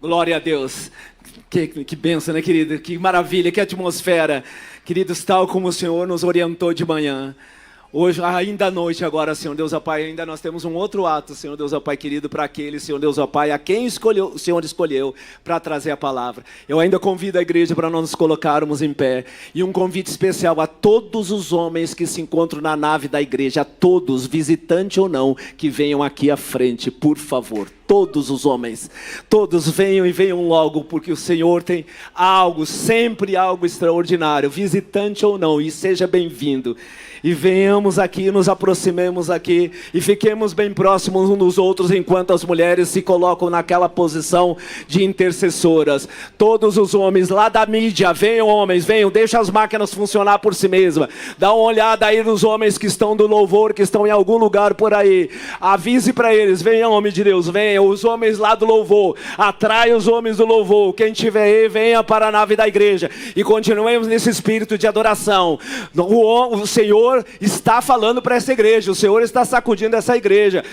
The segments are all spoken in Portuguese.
Glória a Deus. Que bênção, né, querido? Que maravilha, que atmosfera. Queridos, tal como o Senhor nos orientou de manhã. Hoje, ainda à noite agora, Senhor Deus, ó Pai, ainda nós temos um outro ato, Senhor Deus, ó Pai querido, para aquele, Senhor Deus, ó Pai, a quem o Senhor escolheu para trazer a palavra. Eu ainda convido a igreja para nós nos colocarmos em pé. E um convite especial a todos os homens que se encontram na nave da igreja, a todos, visitante ou não, que venham aqui à frente, por favor. Todos os homens, todos venham e venham logo, porque o Senhor tem algo, sempre algo extraordinário, visitante ou não, e seja bem-vindo. E venhamos aqui, nos aproximemos aqui e fiquemos bem próximos uns dos outros enquanto as mulheres se colocam naquela posição de intercessoras. Todos os homens lá da mídia, venham homens, venham, deixa as máquinas funcionar por si mesmas. Dá uma olhada aí nos homens que estão do louvor, que estão em algum lugar por aí. Avise para eles, venham homem de Deus, venham, os homens lá do louvor. Atrai os homens do louvor. Quem tiver aí, venha para a nave da igreja. E continuemos nesse espírito de adoração. O Senhor está falando para essa igreja, o Senhor está sacudindo essa igreja.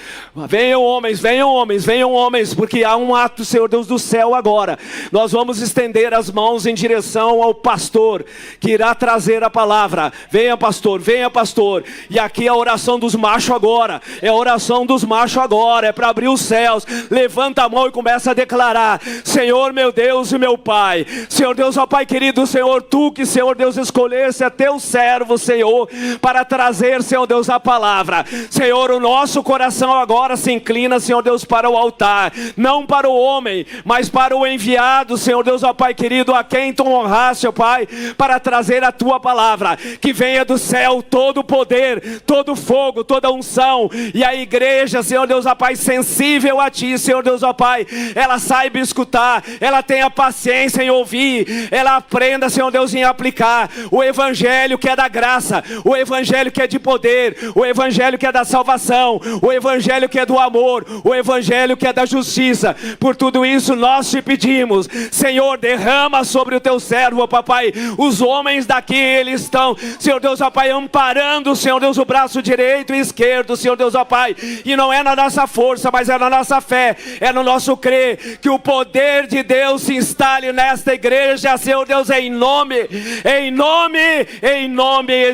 Venham homens, venham homens, venham homens, porque há um ato, Senhor Deus do céu agora. Nós vamos estender as mãos em direção ao pastor, que irá trazer a palavra. Venha pastor, venha pastor. E aqui a oração dos machos agora, é a oração dos machos agora, é para abrir os céus. Levanta a mão e começa a declarar: Senhor meu Deus e meu Pai, Senhor Deus, ó Pai querido, Senhor, Tu que, Senhor Deus, escolhesse a Teu servo, Senhor, para trazer, Senhor Deus, a palavra. Senhor, o nosso coração agora se inclina, Senhor Deus, para o altar, não para o homem, mas para o enviado, Senhor Deus, ó Pai querido, a quem Tu honraste, ó Pai, para trazer a Tua palavra, que venha do céu todo o poder, todo o fogo, toda a unção, e a igreja, Senhor Deus, ó Pai, sensível a Ti, Senhor Deus, ó Pai, ela saiba escutar, ela tenha paciência em ouvir, ela aprenda, Senhor Deus, em aplicar o evangelho que é da graça, o evangelho que é de poder, o evangelho que é da salvação, o evangelho que é do amor, o evangelho que é da justiça. Por tudo isso nós te pedimos, Senhor, derrama sobre o teu servo, ó Papai. Os homens daqui, eles estão, Senhor Deus, ó Pai, amparando, Senhor Deus, o braço direito e esquerdo, Senhor Deus, ó Pai, e não é na nossa força, mas é na nossa fé, é no nosso crer, que o poder de Deus se instale nesta igreja, Senhor Deus, em nome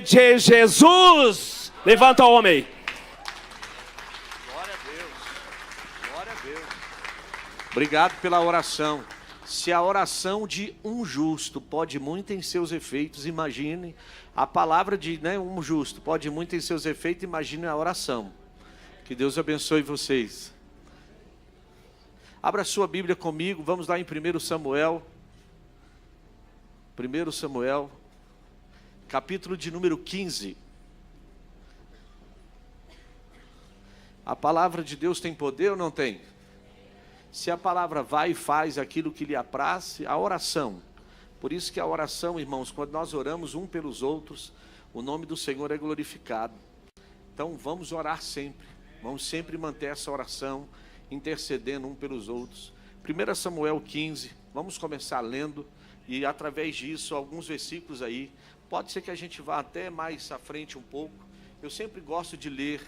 de Jesus. Levanta o homem. Glória a Deus. Glória a Deus. Obrigado pela oração. Se a oração de um justo pode muito em seus efeitos, imagine a palavra de um justo pode muito em seus efeitos, imagine a oração. Que Deus abençoe vocês. Abra sua Bíblia comigo, vamos lá em 1 Samuel. 1 Samuel, capítulo de número 15. A palavra de Deus tem poder ou não tem? Se a palavra vai e faz aquilo que lhe apraz, a oração. Por isso que a oração, irmãos, quando nós oramos um pelos outros, o nome do Senhor é glorificado. Então vamos orar sempre, vamos sempre manter essa oração, intercedendo um pelos outros. 1 Samuel 15, vamos começar lendo, e através disso, alguns versículos aí, pode ser que a gente vá até mais à frente um pouco. Eu sempre gosto de ler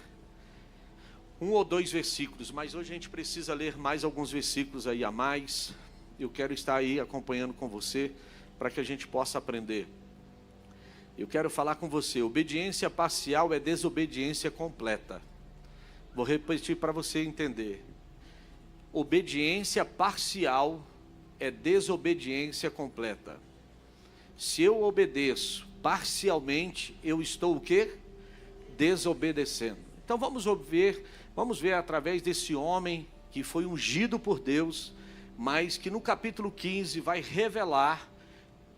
um ou dois versículos, mas hoje a gente precisa ler mais alguns versículos aí a mais. Eu quero estar aí acompanhando com você, para que a gente possa aprender. Eu quero falar com você, obediência parcial é desobediência completa. Vou repetir para você entender. Obediência parcial é desobediência completa. Se eu obedeço parcialmente, eu estou o quê? Desobedecendo. Então vamos ver através desse homem que foi ungido por Deus, mas que no capítulo 15 vai revelar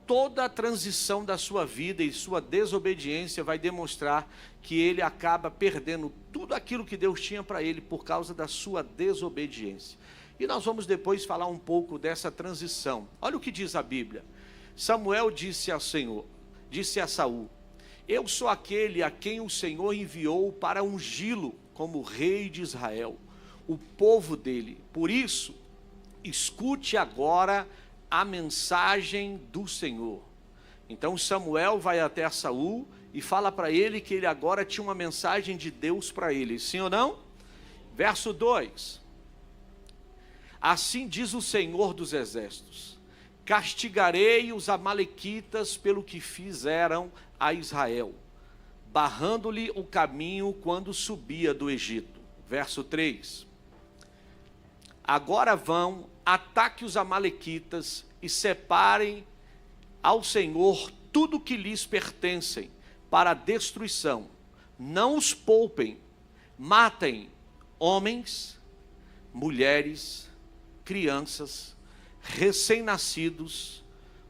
toda a transição da sua vida, e sua desobediência vai demonstrar que ele acaba perdendo tudo aquilo que Deus tinha para ele por causa da sua desobediência. E nós vamos depois falar um pouco dessa transição. Olha o que diz a Bíblia. Samuel disse a Saul: eu sou aquele a quem o Senhor enviou para ungí-lo como rei de Israel, o povo dele. Por isso, escute agora a mensagem do Senhor. Então Samuel vai até a Saul e fala para ele que ele agora tinha uma mensagem de Deus para ele. Sim ou não? Verso 2. Assim diz o Senhor dos Exércitos: castigarei os amalequitas pelo que fizeram a Israel, barrando-lhe o caminho quando subia do Egito. Verso 3. Agora vão, ataque os amalequitas e separem ao Senhor tudo que lhes pertencem para a destruição. Não os poupem, matem homens, mulheres, crianças, recém-nascidos,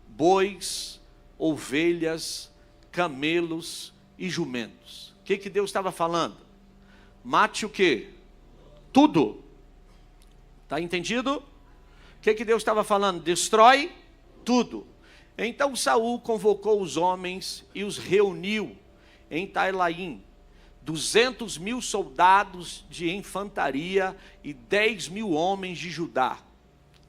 bois, ovelhas, camelos e jumentos. O que Deus estava falando? Mate o quê? Tudo. Está entendido? O que Deus estava falando? Destrói tudo. Então Saul convocou os homens e os reuniu em Tailaim, 200.000 soldados de infantaria e 10.000 homens de Judá.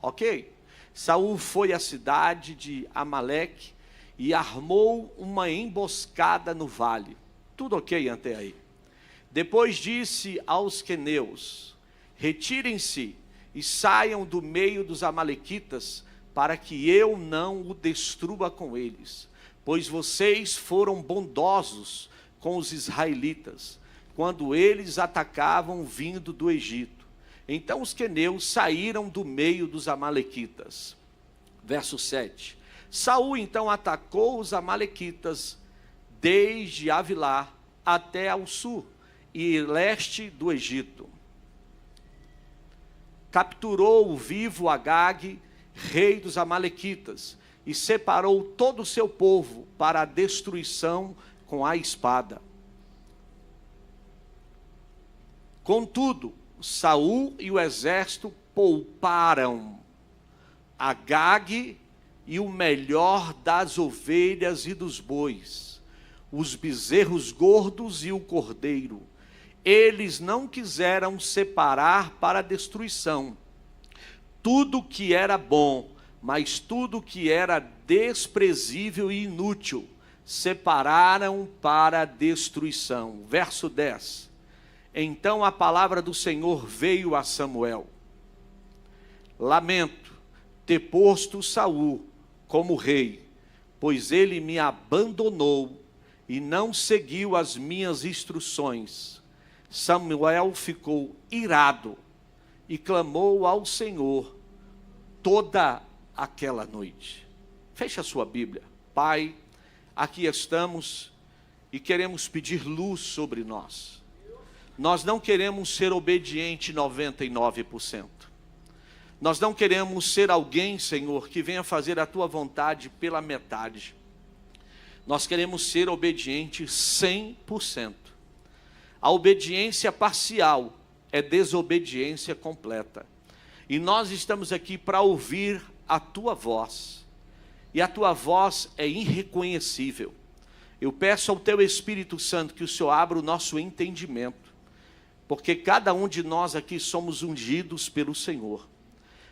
Ok? Saul foi à cidade de Amaleque e armou uma emboscada no vale. Tudo ok até aí. Depois disse aos queneus: retirem-se e saiam do meio dos amalequitas, para que eu não o destrua com eles, pois vocês foram bondosos com os israelitas, quando eles atacavam vindo do Egito. Então os queneus saíram do meio dos amalequitas. Verso 7. Saul então atacou os amalequitas desde Avilá até ao sul e leste do Egito. Capturou vivo Agag, rei dos amalequitas, e separou todo o seu povo para a destruição com a espada. Contudo, Saul e o exército pouparam Agag e o melhor das ovelhas e dos bois, os bezerros gordos e o cordeiro. Eles não quiseram separar para a destruição tudo que era bom, mas tudo que era desprezível e inútil separaram para a destruição. Verso 10. Então a palavra do Senhor veio a Samuel: lamento ter posto Saul como rei, pois ele me abandonou e não seguiu as minhas instruções. Samuel ficou irado e clamou ao Senhor toda aquela noite. Feche a sua Bíblia. Pai, aqui estamos e queremos pedir luz sobre nós. Nós não queremos ser obediente 99%. Nós não queremos ser alguém, Senhor, que venha fazer a Tua vontade pela metade. Nós queremos ser obediente 100%. A obediência parcial é desobediência completa. E nós estamos aqui para ouvir a Tua voz. E a Tua voz é irreconhecível. Eu peço ao Teu Espírito Santo que o Senhor abra o nosso entendimento, porque cada um de nós aqui somos ungidos pelo Senhor,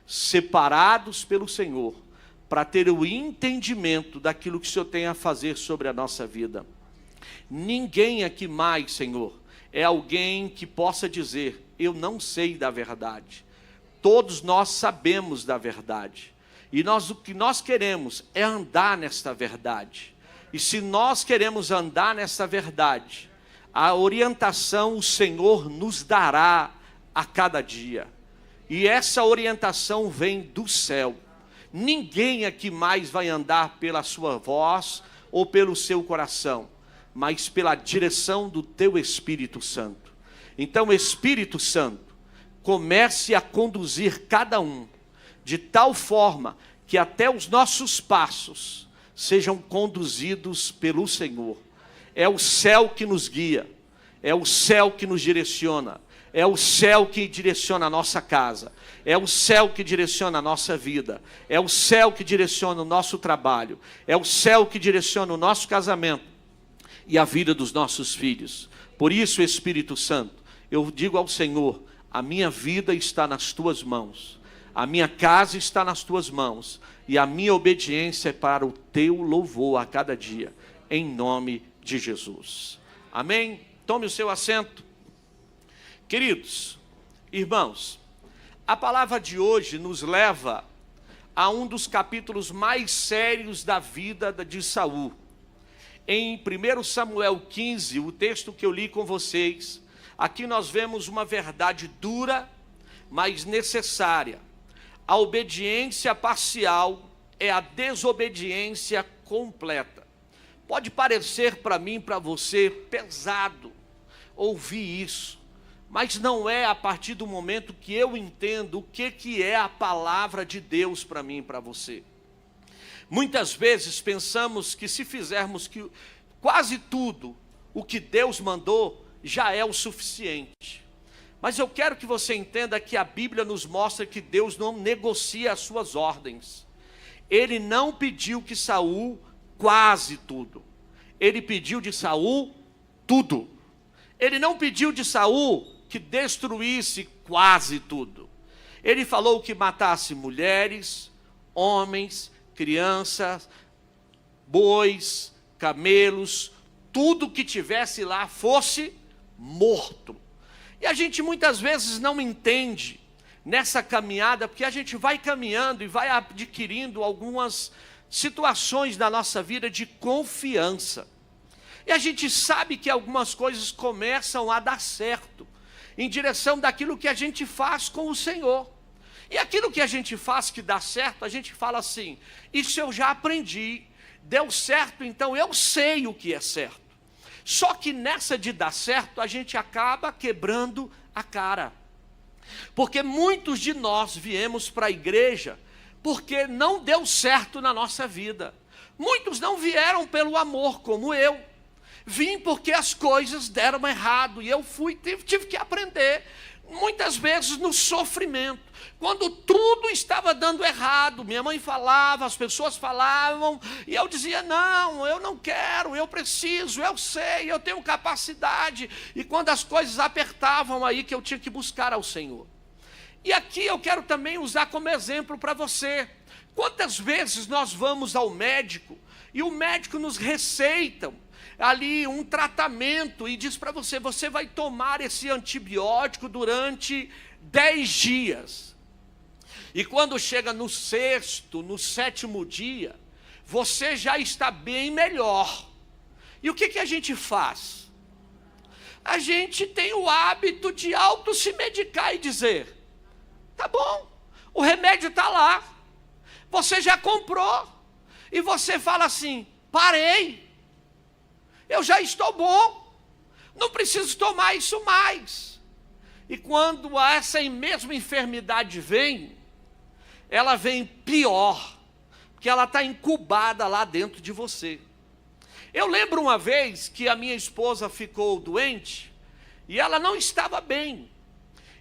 separados pelo Senhor, para ter o entendimento daquilo que o Senhor tem a fazer sobre a nossa vida. Ninguém aqui mais, Senhor, é alguém que possa dizer: eu não sei da verdade. Todos nós sabemos da verdade. E o que nós queremos é andar nesta verdade. E se nós queremos andar nessa verdade, a orientação o Senhor nos dará a cada dia. E essa orientação vem do céu. Ninguém aqui mais vai andar pela sua voz ou pelo seu coração, mas pela direção do Teu Espírito Santo. Então, Espírito Santo, comece a conduzir cada um, de tal forma que até os nossos passos sejam conduzidos pelo Senhor. É o céu que nos guia, é o céu que nos direciona, é o céu que direciona a nossa casa, é o céu que direciona a nossa vida, é o céu que direciona o nosso trabalho, é o céu que direciona o nosso casamento e a vida dos nossos filhos. Por isso, Espírito Santo, eu digo ao Senhor: a minha vida está nas Tuas mãos, a minha casa está nas Tuas mãos, e a minha obediência é para o Teu louvor a cada dia, em nome de Jesus. Amém? Tome o seu assento. Queridos irmãos, A palavra de hoje nos leva a um dos capítulos mais sérios da vida de Saul. Em 1 Samuel 15, o texto que eu li com vocês, aqui nós vemos uma verdade dura, mas necessária. A obediência parcial é a desobediência completa. Pode parecer para mim, para você, pesado ouvir isso, mas não é a partir do momento que eu entendo o que é a palavra de Deus para mim e para você. Muitas vezes pensamos que se fizermos quase tudo o que Deus mandou, já é o suficiente. Mas eu quero que você entenda que a Bíblia nos mostra que Deus não negocia as suas ordens. Ele não pediu que Saul quase tudo. Ele pediu de Saul tudo. Ele não pediu de Saul que destruísse quase tudo. Ele falou que matasse mulheres, homens, crianças, bois, camelos, tudo que tivesse lá fosse morto. E a gente muitas vezes não entende nessa caminhada, porque a gente vai caminhando e vai adquirindo algumas situações na nossa vida de confiança. E a gente sabe que algumas coisas começam a dar certo, em direção daquilo que a gente faz com o Senhor. E aquilo que a gente faz que dá certo, a gente fala assim, isso eu já aprendi, deu certo, então eu sei o que é certo. Só que nessa de dar certo, a gente acaba quebrando a cara. Porque muitos de nós viemos para a igreja porque não deu certo na nossa vida. Muitos não vieram pelo amor, como eu. Vim porque as coisas deram errado e eu tive que aprender. Muitas vezes no sofrimento, quando tudo estava dando errado, minha mãe falava, as pessoas falavam, e eu dizia, não, eu não quero, eu preciso, eu sei, eu tenho capacidade, e quando as coisas apertavam aí que eu tinha que buscar ao Senhor. E aqui eu quero também usar como exemplo para você, quantas vezes nós vamos ao médico, e o médico nos receita ali um tratamento e diz para você, você vai tomar esse antibiótico durante 10 dias. E quando chega no 6º, no 7º dia, você já está bem melhor. E o que a gente faz? A gente tem o hábito de auto se medicar e dizer, tá bom, o remédio está lá, você já comprou, e você fala assim, parei, eu já estou bom, não preciso tomar isso mais. E quando essa mesma enfermidade vem, ela vem pior, porque ela está incubada lá dentro de você. Eu lembro uma vez que a minha esposa ficou doente, e ela não estava bem,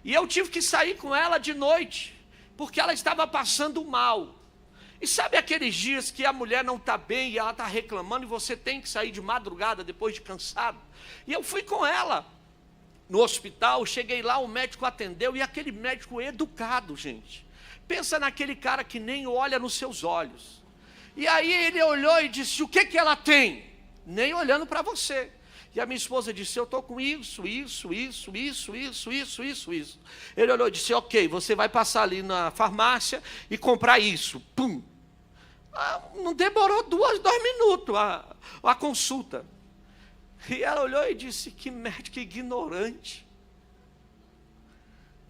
e eu tive que sair com ela de noite, porque ela estava passando mal. E sabe aqueles dias que a mulher não está bem e ela está reclamando e você tem que sair de madrugada depois de cansado? E eu fui com ela no hospital, cheguei lá, o médico atendeu e aquele médico educado, gente. Pensa naquele cara que nem olha nos seus olhos. E aí ele olhou e disse, o que ela tem? Nem olhando para você. E a minha esposa disse, eu estou com isso. Ele olhou e disse, ok, você vai passar ali na farmácia e comprar isso. Pum! Não demorou 2 minutos a consulta. E ela olhou e disse, que médico ignorante.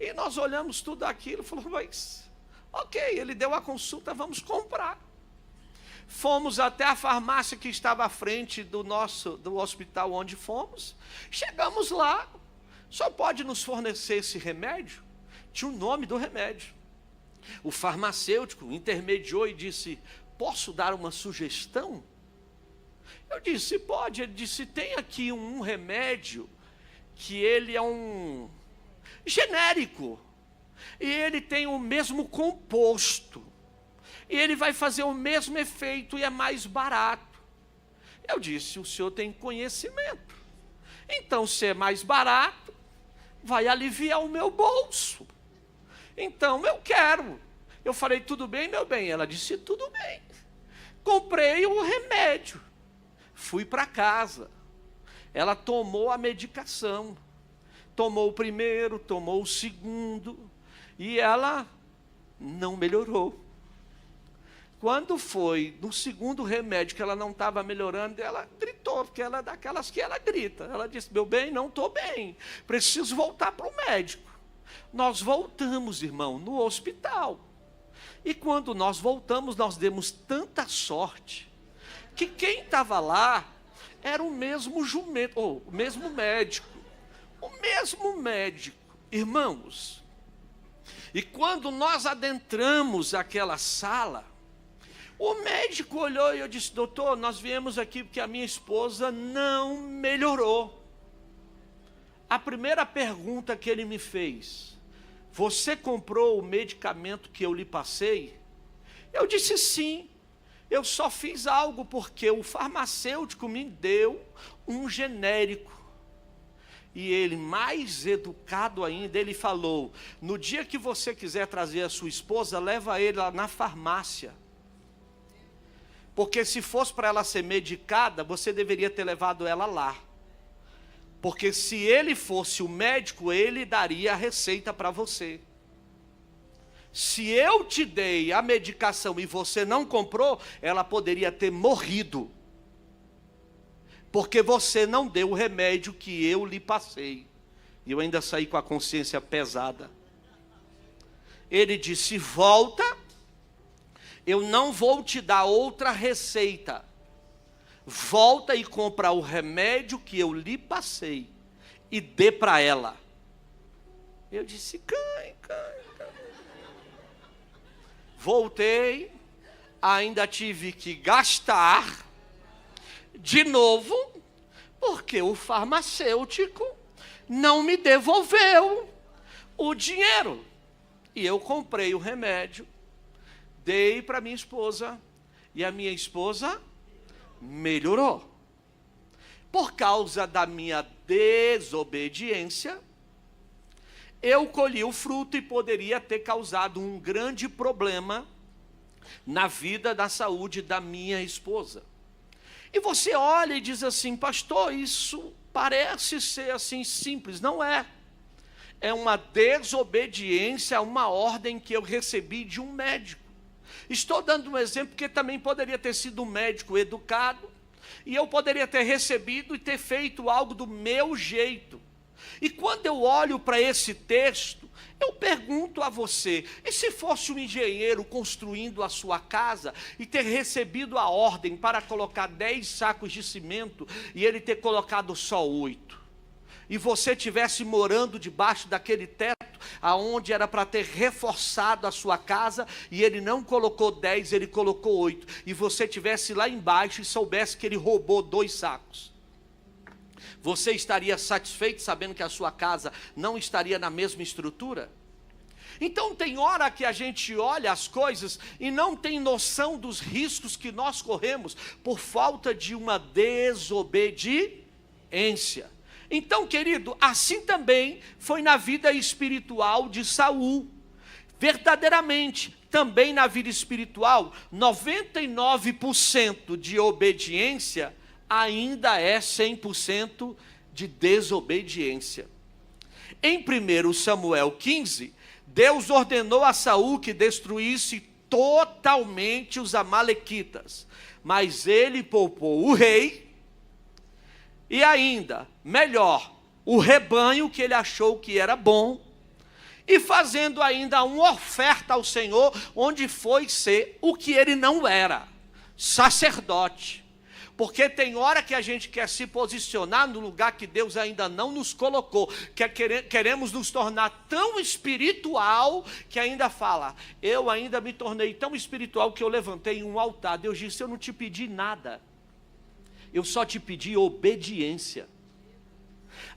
E nós olhamos tudo aquilo e falamos, mas, ok, ele deu a consulta, vamos comprar. Fomos até a farmácia que estava à frente do hospital onde fomos. Chegamos lá, só pode nos fornecer esse remédio? Tinha o nome do remédio. O farmacêutico intermediou e disse, posso dar uma sugestão? Eu disse, pode. Ele disse, tem aqui um remédio que ele é um genérico. E ele tem o mesmo composto. E ele vai fazer o mesmo efeito e é mais barato. Eu disse, o senhor tem conhecimento. Então, se é mais barato, vai aliviar o meu bolso. Então, eu quero. Eu falei, tudo bem, meu bem? Ela disse, tudo bem. Comprei o remédio. Fui para casa. Ela tomou a medicação. Tomou o primeiro, tomou o segundo. E ela não melhorou. Quando foi no segundo remédio que ela não estava melhorando, ela gritou, porque ela é daquelas que ela grita. Ela disse: meu bem, não estou bem, preciso voltar para o médico. Nós voltamos, irmão, no hospital. E quando nós voltamos, nós demos tanta sorte, que quem estava lá era o mesmo jumento, ou o mesmo médico. O mesmo médico, irmãos. E quando nós adentramos aquela sala, o médico olhou e eu disse: doutor, nós viemos aqui porque a minha esposa não melhorou. A primeira pergunta que ele me fez: você comprou o medicamento que eu lhe passei? Eu disse: sim, eu só fiz algo porque o farmacêutico me deu um genérico. E ele, mais educado ainda, ele falou: no dia que você quiser trazer a sua esposa, leva ele lá na farmácia. Porque se fosse para ela ser medicada, você deveria ter levado ela lá. Porque se ele fosse o médico, ele daria a receita para você. Se eu te dei a medicação e você não comprou, ela poderia ter morrido. Porque você não deu o remédio que eu lhe passei. E eu ainda saí com a consciência pesada. Ele disse: volta, eu não vou te dar outra receita. Volta e compra o remédio que eu lhe passei e dê para ela. Eu disse: cai. Voltei, ainda tive que gastar de novo, porque o farmacêutico não me devolveu o dinheiro. E eu comprei o remédio, dei para minha esposa, e a minha esposa melhorou. Por causa da minha desobediência, eu colhi o fruto e poderia ter causado um grande problema na vida, da saúde da minha esposa. E você olha e diz assim: pastor, isso parece ser assim simples. Não é. É uma desobediência a uma ordem que eu recebi de um médico. Estou dando um exemplo porque também poderia ter sido um médico educado, e eu poderia ter recebido e ter feito algo do meu jeito. E quando eu olho para esse texto, eu pergunto a você: e se fosse um engenheiro construindo a sua casa e ter recebido a ordem para colocar 10 sacos de cimento e ele ter colocado só 8? E você estivesse morando debaixo daquele teto, aonde era para ter reforçado a sua casa, e ele não colocou 10, ele colocou 8. E você estivesse lá embaixo e soubesse que ele roubou 2 sacos. Você estaria satisfeito sabendo que a sua casa não estaria na mesma estrutura? Então tem hora que a gente olha as coisas e não tem noção dos riscos que nós corremos por falta de uma desobediência. Então, querido, assim também foi na vida espiritual de Saul. Verdadeiramente, também na vida espiritual, 99% de obediência ainda é 100% de desobediência. Em 1 Samuel 15, Deus ordenou a Saul que destruísse totalmente os amalequitas, mas ele poupou o rei e ainda, melhor, o rebanho que ele achou que era bom, e fazendo ainda uma oferta ao Senhor, onde foi ser o que ele não era, sacerdote. Porque tem hora que a gente quer se posicionar no lugar que Deus ainda não nos colocou, que queremos nos tornar tão espiritual, que ainda fala: eu ainda me tornei tão espiritual que eu levantei um altar. Deus disse: eu não te pedi nada, eu só te pedi obediência.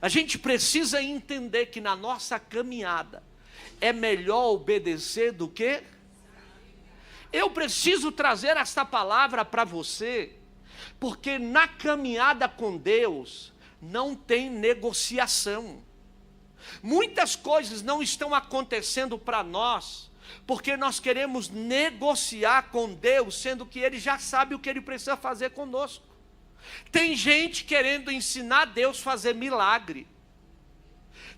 A gente precisa entender que na nossa caminhada é melhor obedecer do que... Eu preciso trazer esta palavra para você, porque na caminhada com Deus não tem negociação. Muitas coisas não estão acontecendo para nós, porque nós queremos negociar com Deus, sendo que Ele já sabe o que Ele precisa fazer conosco. Tem gente querendo ensinar Deus a fazer milagre.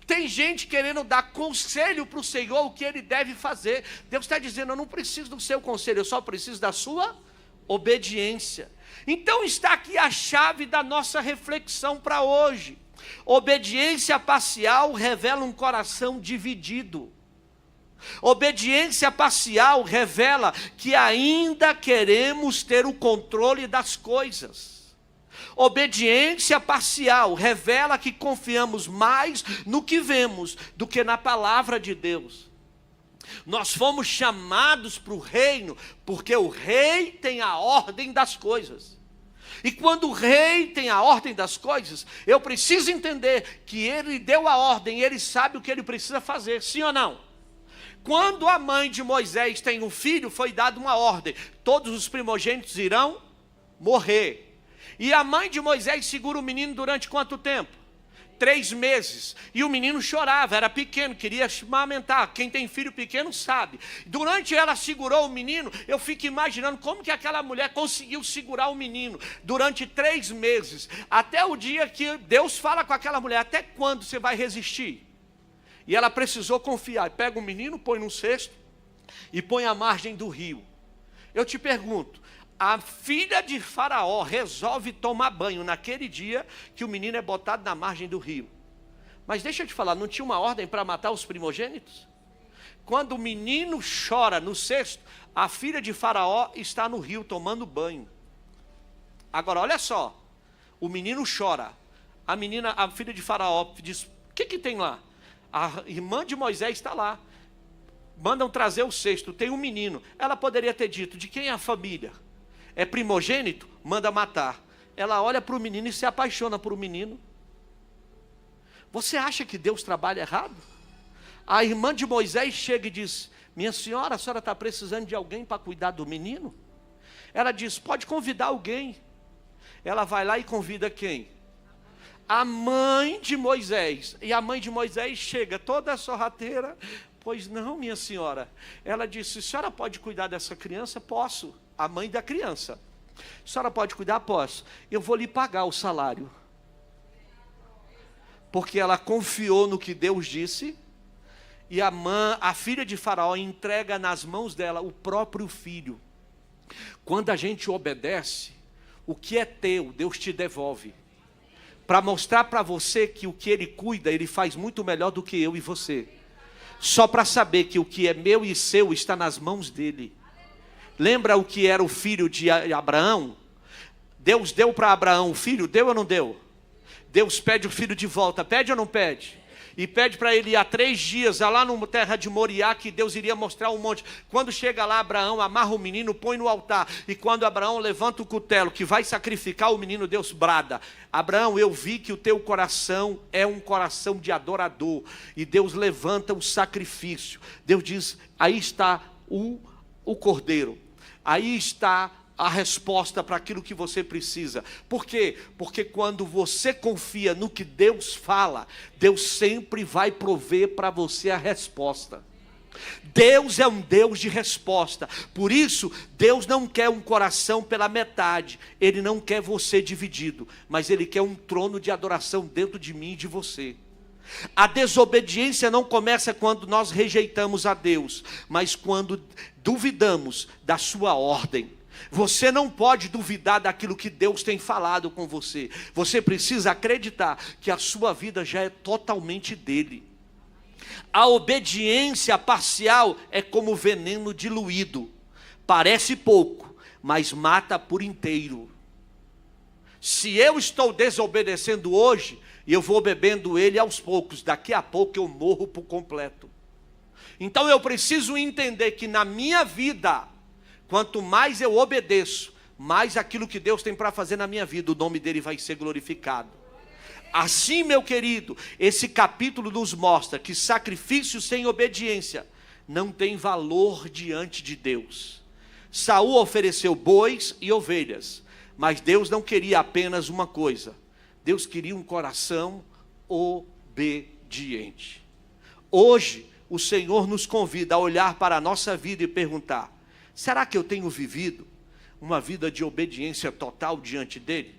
Tem gente querendo dar conselho para o Senhor o que ele deve fazer. Deus está dizendo, eu não preciso do seu conselho, eu só preciso da sua obediência. Então está aqui a chave da nossa reflexão para hoje. Obediência parcial revela um coração dividido. Obediência parcial revela que ainda queremos ter o controle das coisas. Obediência parcial revela que confiamos mais no que vemos do que na palavra de Deus. Nós fomos chamados para o reino porque o rei tem a ordem das coisas. E quando o rei tem a ordem das coisas, eu preciso entender que ele deu a ordem, ele sabe o que ele precisa fazer, sim ou não? Quando a mãe de Moisés tem um filho, foi dada uma ordem: todos os primogênitos irão morrer. E a mãe de Moisés segura o menino durante quanto tempo? 3 meses. E o menino chorava, era pequeno, queria amamentar. Quem tem filho pequeno sabe. Durante ela segurou o menino, eu fico imaginando como que aquela mulher conseguiu segurar o menino durante 3 meses. Até o dia que Deus fala com aquela mulher: até quando você vai resistir? E ela precisou confiar. Pega o menino, põe num cesto e põe à margem do rio. Eu te pergunto, a filha de Faraó resolve tomar banho naquele dia que o menino é botado na margem do rio. Mas deixa eu te falar, não tinha uma ordem para matar os primogênitos? Quando o menino chora no cesto, a filha de Faraó está no rio tomando banho. Agora olha só, o menino chora, a filha de Faraó diz: o que tem lá? A irmã de Moisés está lá. Mandam trazer o cesto, tem um menino. Ela poderia ter dito: de quem é a família? É primogênito? Manda matar. Ela olha para o menino e se apaixona por o menino. Você acha que Deus trabalha errado? A irmã de Moisés chega e diz: minha senhora, a senhora está precisando de alguém para cuidar do menino? Ela diz: pode convidar alguém. Ela vai lá e convida quem? A mãe de Moisés. E a mãe de Moisés chega toda sorrateira: pois não, minha senhora. Ela disse: a senhora pode cuidar dessa criança? Posso. A mãe da criança: a senhora pode cuidar? Posso. Eu vou lhe pagar o salário. Porque ela confiou no que Deus disse. E a filha de Faraó entrega nas mãos dela o próprio filho. Quando a gente obedece, o que é teu, Deus te devolve. Para mostrar para você que o que Ele cuida, Ele faz muito melhor do que eu e você. Só para saber que o que é meu e seu está nas mãos dEle. Lembra o que era o filho de Abraão? Deus deu para Abraão o filho, deu ou não deu? Deus pede o filho de volta, pede ou não pede? E pede para ele ir há 3 dias, lá na terra de Moriá, que Deus iria mostrar um monte. Quando chega lá, Abraão amarra o menino, põe no altar. E quando Abraão levanta o cutelo, que vai sacrificar o menino, Deus brada: Abraão, eu vi que o teu coração é um coração de adorador. E Deus levanta o sacrifício. Deus diz: aí está o cordeiro. Aí está a resposta para aquilo que você precisa. Por quê? Porque quando você confia no que Deus fala, Deus sempre vai prover para você a resposta. Deus é um Deus de resposta. Por isso, Deus não quer um coração pela metade. Ele não quer você dividido, mas Ele quer um trono de adoração dentro de mim e de você. A desobediência não começa quando nós rejeitamos a Deus, mas quando duvidamos da sua ordem. Você não pode duvidar daquilo que Deus tem falado com você. Você precisa acreditar que a sua vida já é totalmente dele. A obediência parcial é como veneno diluído. Parece pouco, mas mata por inteiro. Se eu estou desobedecendo hoje, eu vou bebendo ele aos poucos, daqui a pouco eu morro por completo. Então eu preciso entender que na minha vida, quanto mais eu obedeço, mais aquilo que Deus tem para fazer na minha vida, o nome dele vai ser glorificado. Assim, meu querido, esse capítulo nos mostra que sacrifício sem obediência não tem valor diante de Deus. Saul ofereceu bois e ovelhas, mas Deus não queria apenas uma coisa. Deus queria um coração obediente. Hoje, o Senhor nos convida a olhar para a nossa vida e perguntar: será que eu tenho vivido uma vida de obediência total diante dele?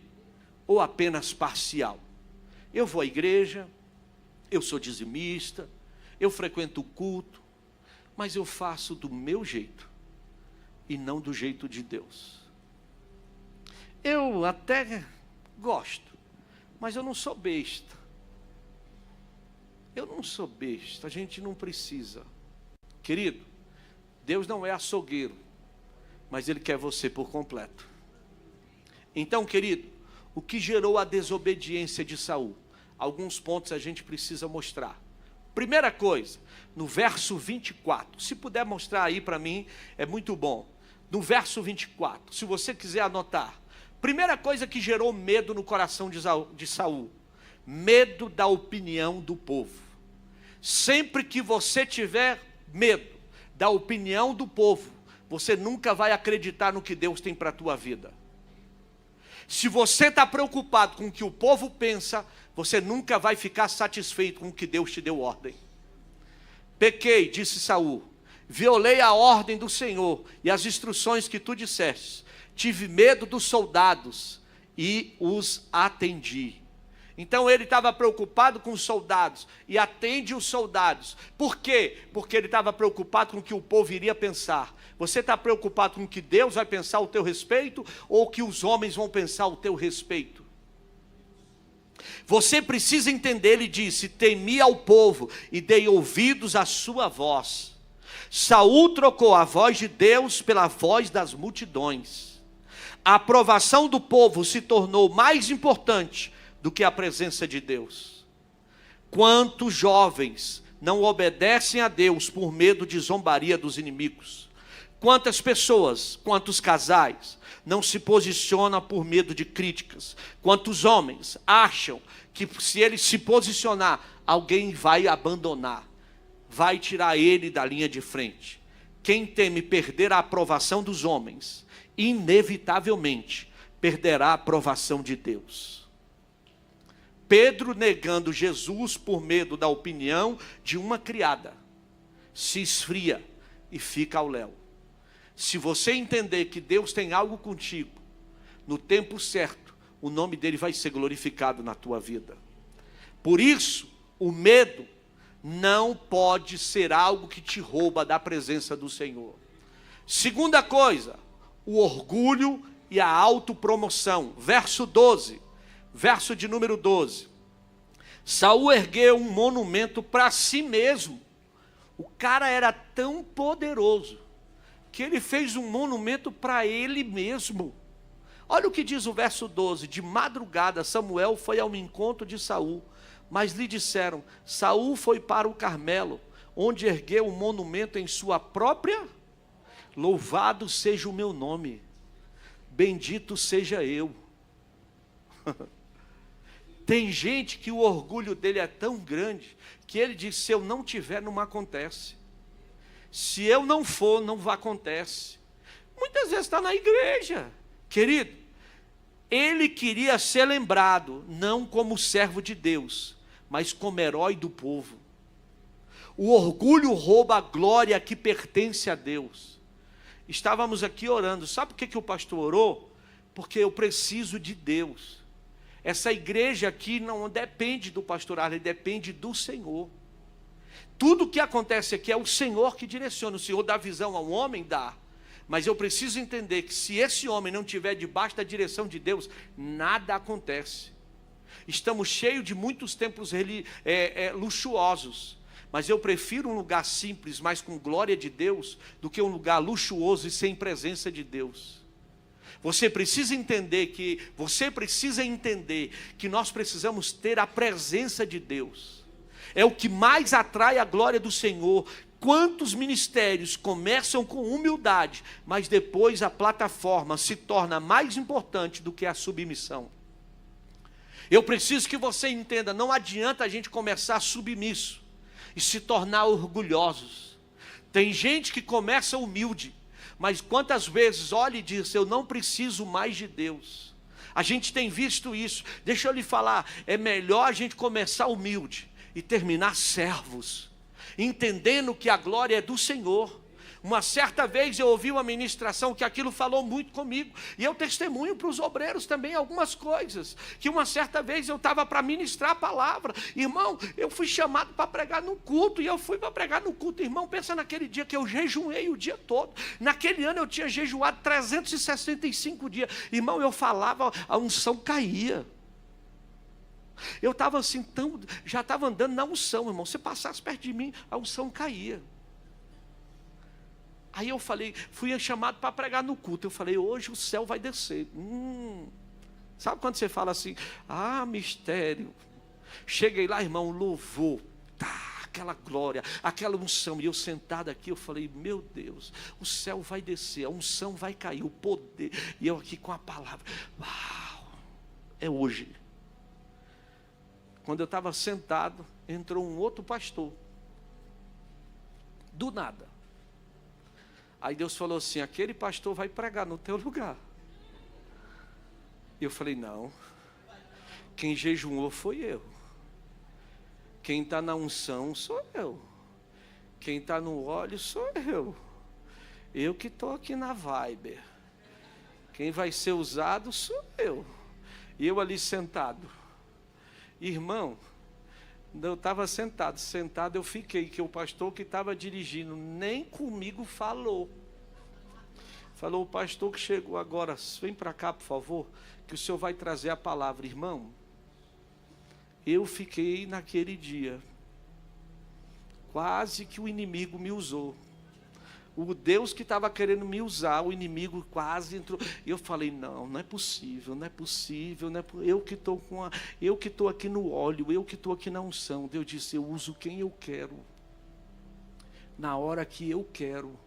Ou apenas parcial? Eu vou à igreja, eu sou dizimista, eu frequento o culto, mas eu faço do meu jeito e não do jeito de Deus. Eu até gosto, mas eu não sou besta. Eu não sou besta, a gente não precisa. Querido, Deus não é açougueiro, mas Ele quer você por completo. Então, querido, o que gerou a desobediência de Saul? Alguns pontos a gente precisa mostrar. Primeira coisa, no verso 24, se puder mostrar aí para mim, é muito bom. No verso 24, se você quiser anotar. Primeira coisa que gerou medo no coração de Saul, medo da opinião do povo. Sempre que você tiver medo da opinião do povo, você nunca vai acreditar no que Deus tem para a tua vida. Se você está preocupado com o que o povo pensa, você nunca vai ficar satisfeito com o que Deus te deu ordem. Pequei, disse Saul, violei a ordem do Senhor e as instruções que tu disseste. Tive medo dos soldados e os atendi. Então ele estava preocupado com os soldados e atende os soldados. Por quê? Porque ele estava preocupado com o que o povo iria pensar. Você está preocupado com o que Deus vai pensar ao teu respeito ou o que os homens vão pensar ao teu respeito? Você precisa entender, ele disse, temi ao povo e dei ouvidos à sua voz. Saul trocou a voz de Deus pela voz das multidões. A aprovação do povo se tornou mais importante do que a presença de Deus. Quantos jovens não obedecem a Deus por medo de zombaria dos inimigos? Quantas pessoas, quantos casais não se posicionam por medo de críticas? Quantos homens acham que se ele se posicionar, alguém vai abandonar, vai tirar ele da linha de frente? Quem teme perder a aprovação dos homens, inevitavelmente perderá a aprovação de Deus. Pedro, negando Jesus por medo da opinião de uma criada, se esfria e fica ao léu. Se você entender que Deus tem algo contigo, no tempo certo, o nome dele vai ser glorificado na tua vida. Por isso, o medo não pode ser algo que te rouba da presença do Senhor. Segunda coisa, o orgulho e a autopromoção. Verso 12, verso de número 12. Saul ergueu um monumento para si mesmo. O cara era tão poderoso que ele fez um monumento para ele mesmo. Olha o que diz o verso 12. De madrugada Samuel foi ao encontro de Saul, mas lhe disseram, Saul foi para o Carmelo, onde ergueu um monumento em sua própria. Louvado seja o meu nome, bendito seja eu. Tem gente que o orgulho dele é tão grande, que ele diz, se eu não tiver, não acontece. Se eu não for, não acontece. Muitas vezes está na igreja. Querido, ele queria ser lembrado, não como servo de Deus, mas como herói do povo. O orgulho rouba a glória que pertence a Deus. Estávamos aqui orando. Sabe por que o pastor orou? Porque eu preciso de Deus. Essa igreja aqui não depende do pastorado, ele depende do Senhor. Tudo que acontece aqui é o Senhor que direciona. O Senhor dá visão ao homem, dá. Mas eu preciso entender que se esse homem não estiver debaixo da direção de Deus, nada acontece. Estamos cheios de muitos templos luxuosos. Mas eu prefiro um lugar simples, mas com glória de Deus, do que um lugar luxuoso e sem presença de Deus. Você precisa entender que nós precisamos ter a presença de Deus. É o que mais atrai a glória do Senhor. Quantos ministérios começam com humildade, mas depois a plataforma se torna mais importante do que a submissão. Eu preciso que você entenda, não adianta a gente começar submisso e se tornar orgulhosos. Tem gente que começa humilde, mas quantas vezes olha e diz, eu não preciso mais de Deus. A gente tem visto isso. Deixa eu lhe falar, é melhor a gente começar humilde e terminar servos, entendendo que a glória é do Senhor. Uma certa vez eu ouvi uma ministração que aquilo falou muito comigo, e eu testemunho para os obreiros também algumas coisas, que uma certa vez eu estava para ministrar a palavra, irmão, eu fui chamado para pregar no culto, e eu fui para pregar no culto, irmão, pensa naquele dia que eu jejuei o dia todo, naquele ano eu tinha jejuado 365 dias, irmão, eu falava, a unção caía, eu estava assim, já estava andando na unção, irmão, se passasse perto de mim, a unção caía. Aí eu falei, fui chamado para pregar no culto. Eu falei, hoje o céu vai descer. Sabe quando você fala assim, mistério. Cheguei lá, irmão, louvor, aquela glória, aquela unção. E eu sentado aqui, eu falei, meu Deus, o céu vai descer, a unção vai cair, o poder. E eu aqui com a palavra, uau, é hoje. Quando eu estava sentado, entrou um outro pastor. Do nada. Aí Deus falou assim, aquele pastor vai pregar no teu lugar. E eu falei, não. Quem jejuou foi eu. Quem está na unção sou eu. Quem está no óleo sou eu. Eu que estou aqui na vibe. Quem vai ser usado sou eu. E eu ali sentado. Irmão, eu estava sentado eu fiquei, que o pastor que estava dirigindo nem comigo falou. Falou, o pastor que chegou agora, vem para cá por favor, que o senhor vai trazer a palavra. Irmão, eu fiquei naquele dia, quase que o inimigo me usou. O Deus que estava querendo me usar, o inimigo quase entrou. E eu falei, não é possível, não é possível, eu que estou aqui no óleo, eu que estou aqui na unção. Deus disse, eu uso quem eu quero, na hora que eu quero.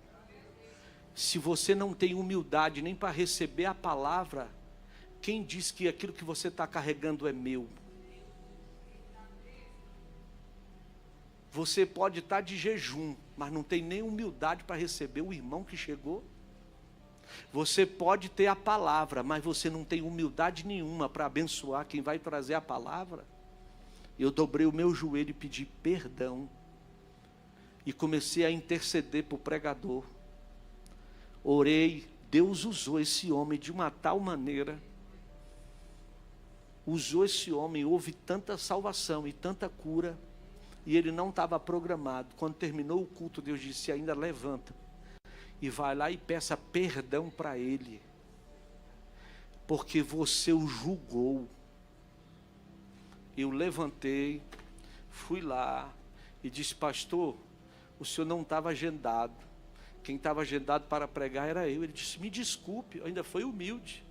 Se você não tem humildade nem para receber a palavra, quem diz que aquilo que você está carregando é meu? Você pode estar de jejum, mas não tem nem humildade para receber o irmão que chegou. Você pode ter a palavra, mas você não tem humildade nenhuma para abençoar quem vai trazer a palavra. Eu dobrei o meu joelho e pedi perdão. E comecei a interceder para o pregador. Orei, Deus usou esse homem de uma tal maneira. Usou esse homem, houve tanta salvação e tanta cura. E ele não estava programado. Quando terminou o culto, Deus disse, ainda levanta. E vai lá e peça perdão para ele. Porque você o julgou. Eu levantei, fui lá e disse, pastor, o senhor não estava agendado. Quem estava agendado para pregar era eu. Ele disse, me desculpe, ainda foi humilde.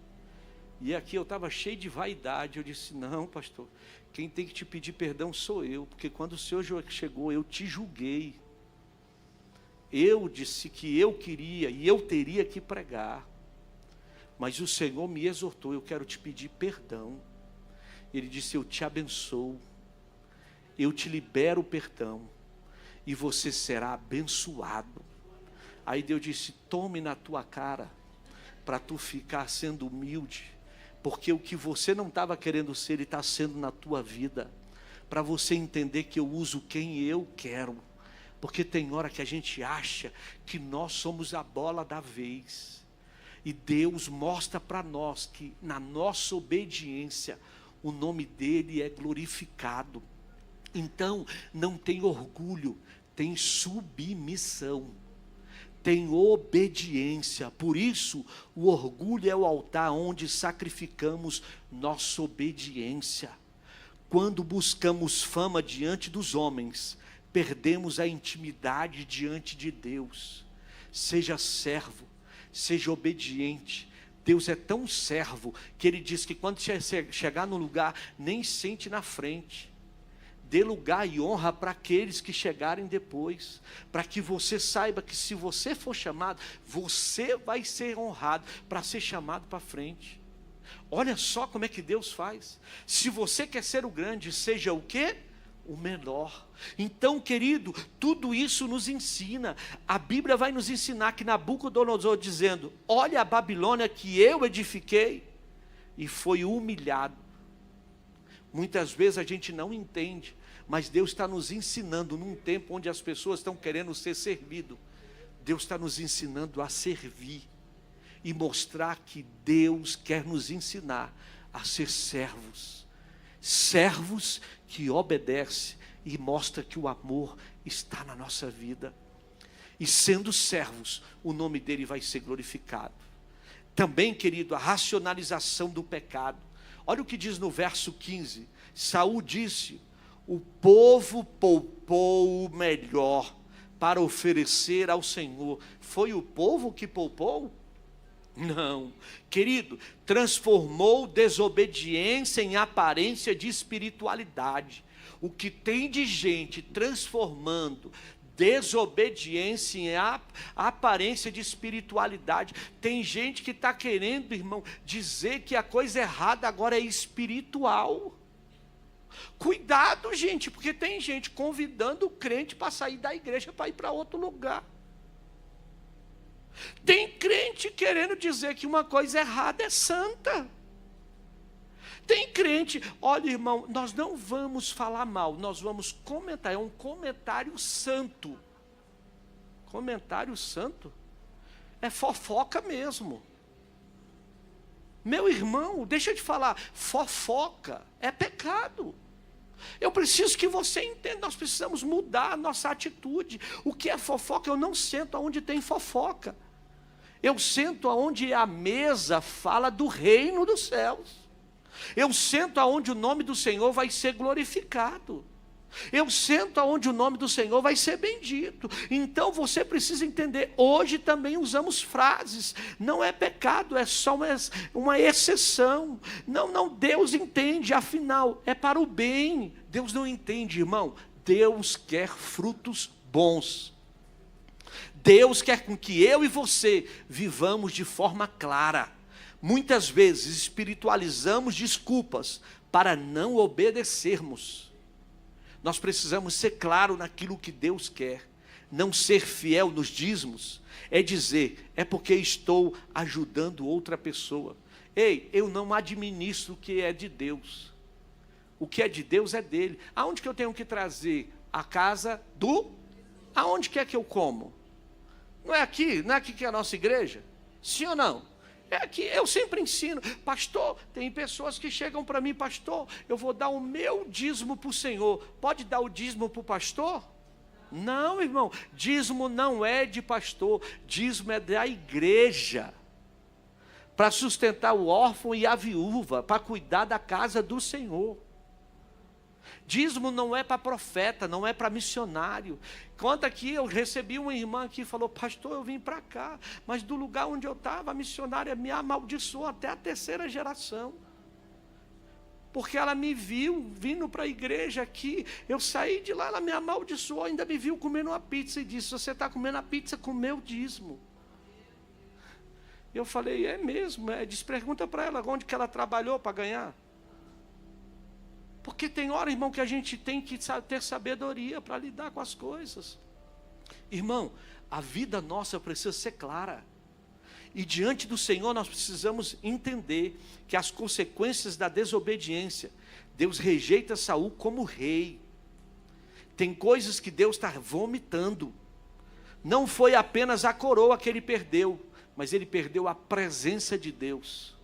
E aqui eu estava cheio de vaidade. Eu disse, não, pastor, quem tem que te pedir perdão sou eu. Porque quando o senhor chegou, eu te julguei. Eu disse que eu queria e eu teria que pregar. Mas o Senhor me exortou, eu quero te pedir perdão. Ele disse, eu te abençoo. Eu te libero o perdão. E você será abençoado. Aí Deus disse, tome na tua cara, para tu ficar sendo humilde, porque o que você não estava querendo ser, Ele está sendo na tua vida, para você entender que eu uso quem eu quero, porque tem hora que a gente acha que nós somos a bola da vez, e Deus mostra para nós que na nossa obediência, o nome dEle é glorificado. Então, não tem orgulho, tem submissão. Tem obediência, por isso o orgulho é o altar onde sacrificamos nossa obediência. Quando buscamos fama diante dos homens, perdemos a intimidade diante de Deus. Seja servo, seja obediente. Deus é tão servo que Ele diz que quando chegar no lugar, nem sente na frente. Dê lugar e honra para aqueles que chegarem depois, para que você saiba que se você for chamado, você vai ser honrado para ser chamado para frente. Olha só como é que Deus faz. Se você quer ser o grande, seja o quê? O menor. Então, querido, tudo isso nos ensina. A Bíblia vai nos ensinar que Nabucodonosor dizendo, olha a Babilônia que eu edifiquei, e foi humilhado. Muitas vezes a gente não entende, mas Deus está nos ensinando num tempo onde as pessoas estão querendo ser servidas. Deus está nos ensinando a servir e mostrar que Deus quer nos ensinar a ser servos. Servos que obedecem e mostram que o amor está na nossa vida. E sendo servos, o nome dele vai ser glorificado. Também, querido, a racionalização do pecado. Olha o que diz no verso 15. Saul disse: o povo poupou o melhor para oferecer ao Senhor. Foi o povo que poupou? Não, querido, transformou desobediência em aparência de espiritualidade. O que tem de gente transformando desobediência em aparência de espiritualidade. Tem gente que está querendo, irmão, dizer que a coisa errada agora é espiritual. Cuidado, gente, porque tem gente convidando o crente para sair da igreja para ir para outro lugar. Tem crente querendo dizer que uma coisa errada é santa. Tem crente, olha, irmão, nós não vamos falar mal, nós vamos comentar, é um comentário santo. Comentário santo? É fofoca mesmo. Meu irmão, deixa eu te falar, fofoca é pecado. Eu preciso que você entenda, nós precisamos mudar a nossa atitude. O que é fofoca? Eu não sento onde tem fofoca. Eu sento onde a mesa fala do reino dos céus. Eu sento aonde o nome do Senhor vai ser glorificado. Eu sento aonde o nome do Senhor vai ser bendito. Então você precisa entender, hoje também usamos frases, não é pecado, é só uma exceção. Não, Deus entende, afinal, é para o bem. Deus não entende, irmão, Deus quer frutos bons. Deus quer com que eu e você vivamos de forma clara. Muitas vezes espiritualizamos desculpas para não obedecermos. Nós precisamos ser claro naquilo que Deus quer. Não ser fiel nos dízimos é dizer, é porque estou ajudando outra pessoa. Ei, eu não administro o que é de Deus. O que é de Deus é dele. Aonde que eu tenho que trazer? A casa do... Aonde que é que eu como? Não é aqui que é a nossa igreja? Sim ou não? É aqui, eu sempre ensino, pastor, tem pessoas que chegam para mim, pastor, eu vou dar o meu dízimo para o Senhor, pode dar o dízimo para o pastor? Não, irmão, dízimo não é de pastor, dízimo é da igreja, para sustentar o órfão e a viúva, para cuidar da casa do Senhor. Dízimo não é para profeta, não é para missionário. Conta que eu recebi uma irmã que falou, pastor, eu vim para cá, mas do lugar onde eu estava, a missionária me amaldiçoou até a 3ª geração. Porque ela me viu vindo para a igreja aqui, eu saí de lá, ela me amaldiçoou, ainda me viu comendo uma pizza e disse, você está comendo a pizza com o meu dízimo. Eu falei, é mesmo, pergunta para ela onde que ela trabalhou para ganhar. Porque tem hora, irmão, que a gente tem que ter sabedoria para lidar com as coisas. Irmão, a vida nossa precisa ser clara. E diante do Senhor nós precisamos entender que as consequências da desobediência, Deus rejeita Saul como rei. Tem coisas que Deus está vomitando. Não foi apenas a coroa que ele perdeu, mas ele perdeu a presença de Deus.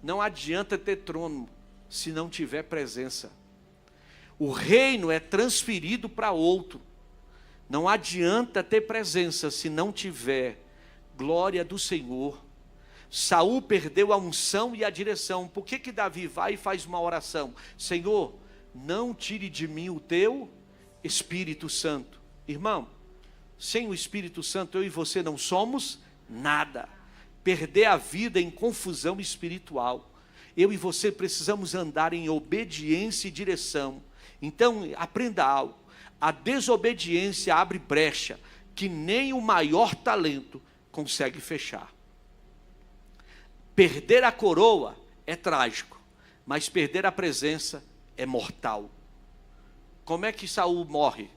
Não adianta ter trono se não tiver presença. O reino é transferido para outro. Não adianta ter presença se não tiver glória do Senhor. Saul perdeu a unção e a direção. Por que Davi vai e faz uma oração? Senhor, não tire de mim o teu Espírito Santo. Irmão, sem o Espírito Santo eu e você não somos nada. Perder a vida em confusão espiritual. Eu e você precisamos andar em obediência e direção. Então, aprenda algo. A desobediência abre brecha que nem o maior talento consegue fechar. Perder a coroa é trágico, mas perder a presença é mortal. Como é que Saul morre?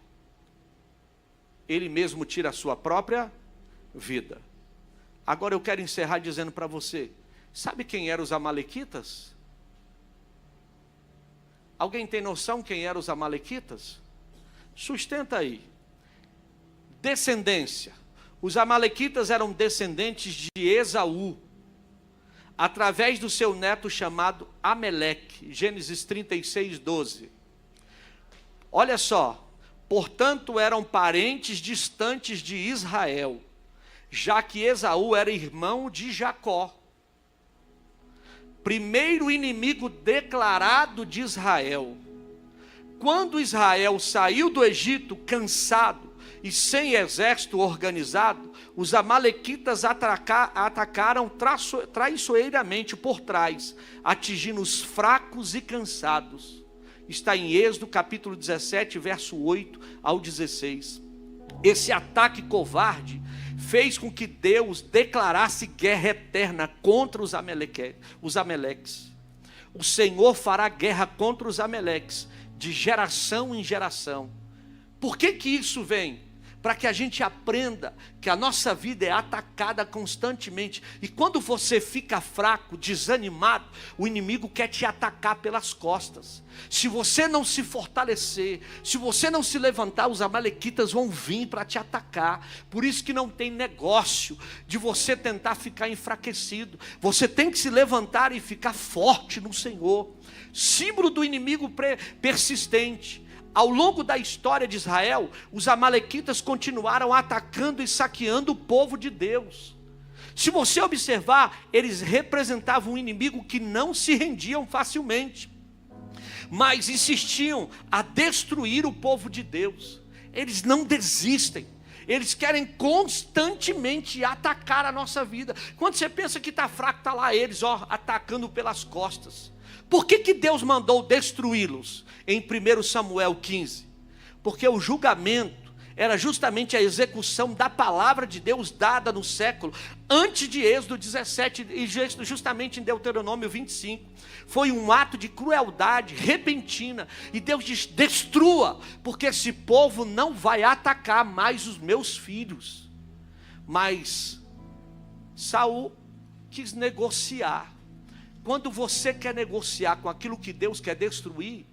Ele mesmo tira a sua própria vida. Agora eu quero encerrar dizendo para você, sabe quem eram os amalequitas? Alguém tem noção quem eram os amalequitas? Sustenta aí. Descendência. Os amalequitas eram descendentes de Esaú, através do seu neto chamado Ameleque. Gênesis 36, 12. Olha só, portanto eram parentes distantes de Israel, já que Esaú era irmão de Jacó. Primeiro inimigo declarado de Israel. Quando Israel saiu do Egito cansado e sem exército organizado, os amalequitas atacaram traiçoeiramente por trás, atingindo os fracos e cansados. Está em Êxodo capítulo 17, verso 8 ao 16. Esse ataque covarde fez com que Deus declarasse guerra eterna contra os Amaleques. O Senhor fará guerra contra os Amaleques, de geração em geração. Por que isso vem? Para que a gente aprenda que a nossa vida é atacada constantemente. E quando você fica fraco, desanimado, o inimigo quer te atacar pelas costas. Se você não se fortalecer, se você não se levantar, os amalequitas vão vir para te atacar. Por isso que não tem negócio de você tentar ficar enfraquecido. Você tem que se levantar e ficar forte no Senhor. Símbolo do inimigo persistente. Ao longo da história de Israel, os amalequitas continuaram atacando e saqueando o povo de Deus. Se você observar, eles representavam um inimigo que não se rendiam facilmente, mas insistiam a destruir o povo de Deus. Eles não desistem. Eles querem constantemente atacar a nossa vida. Quando você pensa que está fraco, está lá eles atacando pelas costas. Por que Deus mandou destruí-los? Em 1 Samuel 15, porque o julgamento era justamente a execução da palavra de Deus dada no século, antes de Êxodo 17, e justamente em Deuteronômio 25, foi um ato de crueldade repentina, e Deus diz, destrua, porque esse povo não vai atacar mais os meus filhos. Mas Saul quis negociar. Quando você quer negociar com aquilo que Deus quer destruir,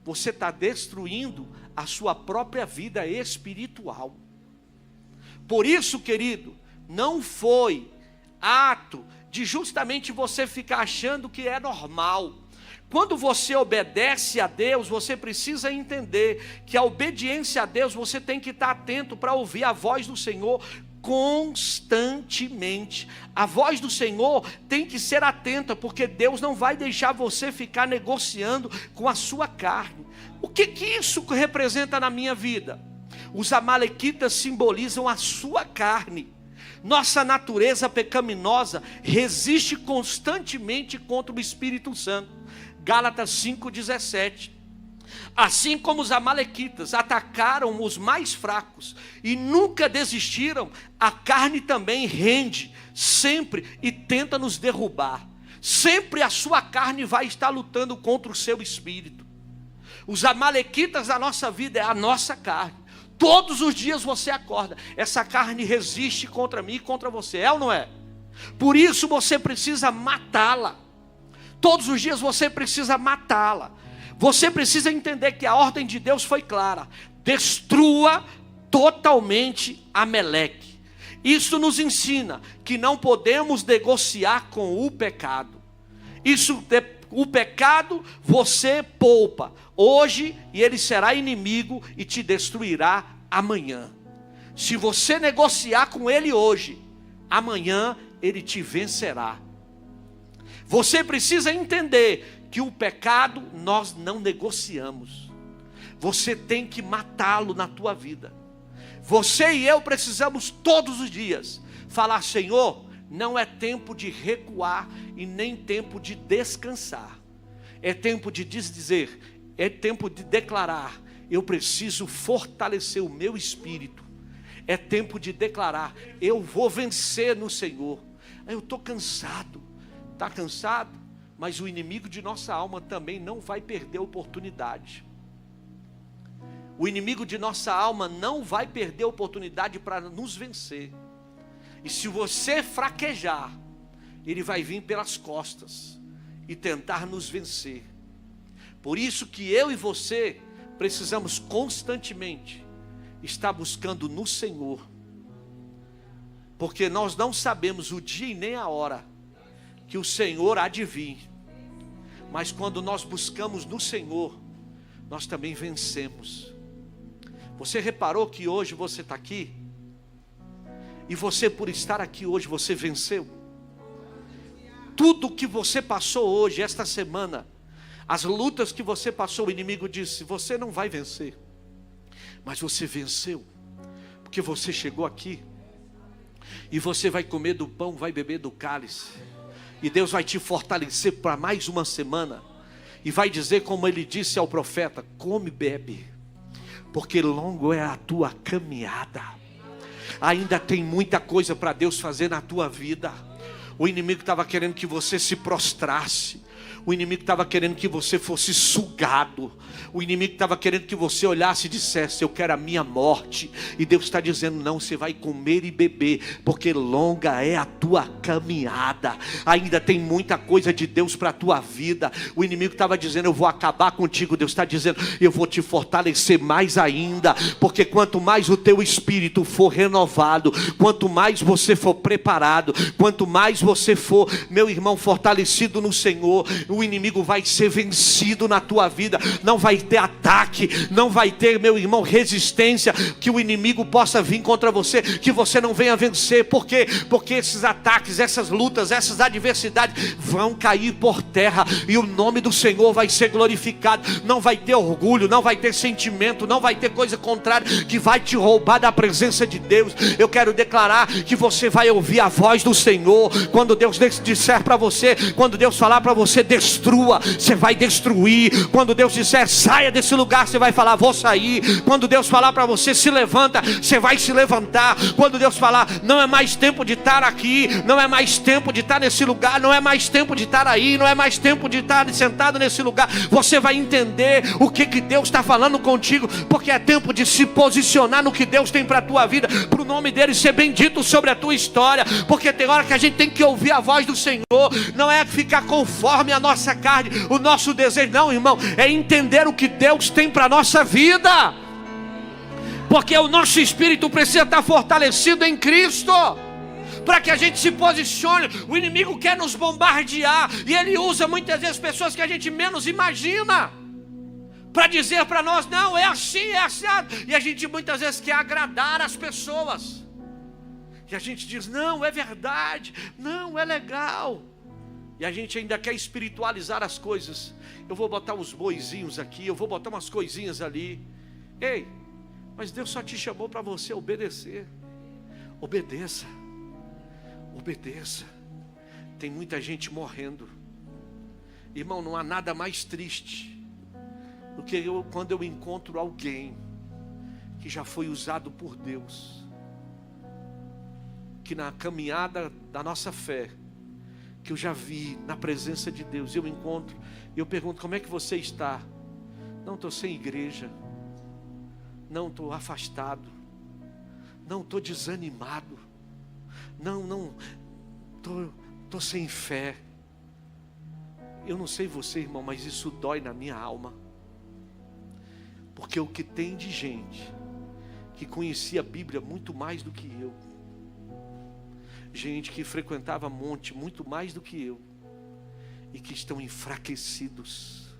você está destruindo a sua própria vida espiritual. Por isso, querido, não foi ato de justamente você ficar achando que é normal. Quando você obedece a Deus, você precisa entender que a obediência a Deus, você tem que estar atento para ouvir a voz do Senhor constantemente. A voz do Senhor tem que ser atenta, porque Deus não vai deixar você ficar negociando com a sua carne. O que isso representa na minha vida? Os amalequitas simbolizam a sua carne. Nossa natureza pecaminosa resiste constantemente contra o Espírito Santo. Gálatas 5,17. Assim como os amalequitas atacaram os mais fracos e nunca desistiram, a carne também rende sempre e tenta nos derrubar. Sempre a sua carne vai estar lutando contra o seu espírito. Os amalequitas da nossa vida é a nossa carne. Todos os dias você acorda, essa carne resiste contra mim e contra você, é ou não é? Por isso você precisa matá-la. Todos os dias você precisa matá-la. Você precisa entender que a ordem de Deus foi clara: destrua totalmente Amaleque. Isso nos ensina que não podemos negociar com o pecado. O pecado você poupa hoje e ele será inimigo e te destruirá amanhã. Se você negociar com ele hoje, amanhã ele te vencerá. Você precisa entender que o pecado nós não negociamos. Você tem que matá-lo na tua vida. Você e eu precisamos todos os dias falar: Senhor, não é tempo de recuar e nem tempo de descansar. É tempo de dizer, é tempo de declarar: eu preciso fortalecer o meu espírito. É tempo de declarar: eu vou vencer no Senhor. Eu estou cansado. Está cansado? Mas o inimigo de nossa alma também não vai perder a oportunidade. O inimigo de nossa alma não vai perder a oportunidade para nos vencer. E se você fraquejar, ele vai vir pelas costas e tentar nos vencer. Por isso que eu e você precisamos constantemente estar buscando no Senhor Porque nós não sabemos o dia e nem a hora que o Senhor há de vir. Mas quando nós buscamos no Senhor, nós também vencemos. Você reparou que hoje você está aqui? E você, por estar aqui hoje, você venceu? Tudo que você passou hoje, esta semana, as lutas que você passou, o inimigo disse: você não vai vencer. Mas você venceu, porque você chegou aqui. E você vai comer do pão, vai beber do cálice. E Deus vai te fortalecer para mais uma semana. E vai dizer como Ele disse ao profeta: come e bebe, porque longo é a tua caminhada. Ainda tem muita coisa para Deus fazer na tua vida. O inimigo estava querendo que você se prostrasse. O inimigo estava querendo que você fosse sugado. O inimigo estava querendo que você olhasse e dissesse: eu quero a minha morte. E Deus está dizendo: não, você vai comer e beber, porque longa é a tua caminhada. Ainda tem muita coisa de Deus para a tua vida. O inimigo estava dizendo: eu vou acabar contigo. Deus está dizendo: eu vou te fortalecer mais ainda. Porque quanto mais o teu espírito for renovado, quanto mais você for preparado, quanto mais você for, meu irmão, fortalecido no Senhor, o inimigo vai ser vencido na tua vida. Não vai ter ataque, não vai ter, meu irmão, resistência que o inimigo possa vir contra você, que você não venha vencer. Por quê? Porque esses ataques, essas lutas, essas adversidades vão cair por terra e o nome do Senhor vai ser glorificado. Não vai ter orgulho, não vai ter sentimento, não vai ter coisa contrária que vai te roubar da presença de Deus. Eu quero declarar que você vai ouvir a voz do Senhor. Quando Deus disser para você, quando Deus falar para você, destrua, você vai destruir. Quando Deus disser saia desse lugar, você vai falar: vou sair. Quando Deus falar para você se levanta, você vai se levantar. Quando Deus falar não é mais tempo de estar aqui, não é mais tempo de estar nesse lugar, não é mais tempo de estar aí, não é mais tempo de estar sentado nesse lugar, você vai entender o que Deus está falando contigo, porque é tempo de se posicionar no que Deus tem para a tua vida, para o nome dele ser bendito sobre a tua história. Porque tem hora que a gente tem que ouvir a voz do Senhor, não é ficar conforme a nossa carne, o nosso desejo, não, irmão, é entender o que Deus tem para a nossa vida, porque o nosso espírito precisa estar fortalecido em Cristo, para que a gente se posicione. O inimigo quer nos bombardear, e ele usa muitas vezes pessoas que a gente menos imagina, para dizer para nós: não, é assim, é assado. E a gente muitas vezes quer agradar as pessoas, e a gente diz: não, é verdade, não, é legal. E a gente ainda quer espiritualizar as coisas. Eu vou botar os boizinhos aqui, eu vou botar umas coisinhas ali. Ei, mas Deus só te chamou para você obedecer. Obedeça, obedeça. Tem muita gente morrendo. Irmão, não há nada mais triste do que quando eu encontro alguém que já foi usado por Deus, que na caminhada da nossa fé, que eu já vi na presença de Deus, eu encontro e eu pergunto: como é que você está? Não, estou sem igreja, não, estou afastado, não, estou desanimado, não, estou sem fé. Eu não sei você, irmão, mas isso dói na minha alma, porque o que tem de gente que conhecia a Bíblia muito mais do que eu, gente que frequentava monte muito mais do que eu, e que estão enfraquecidos,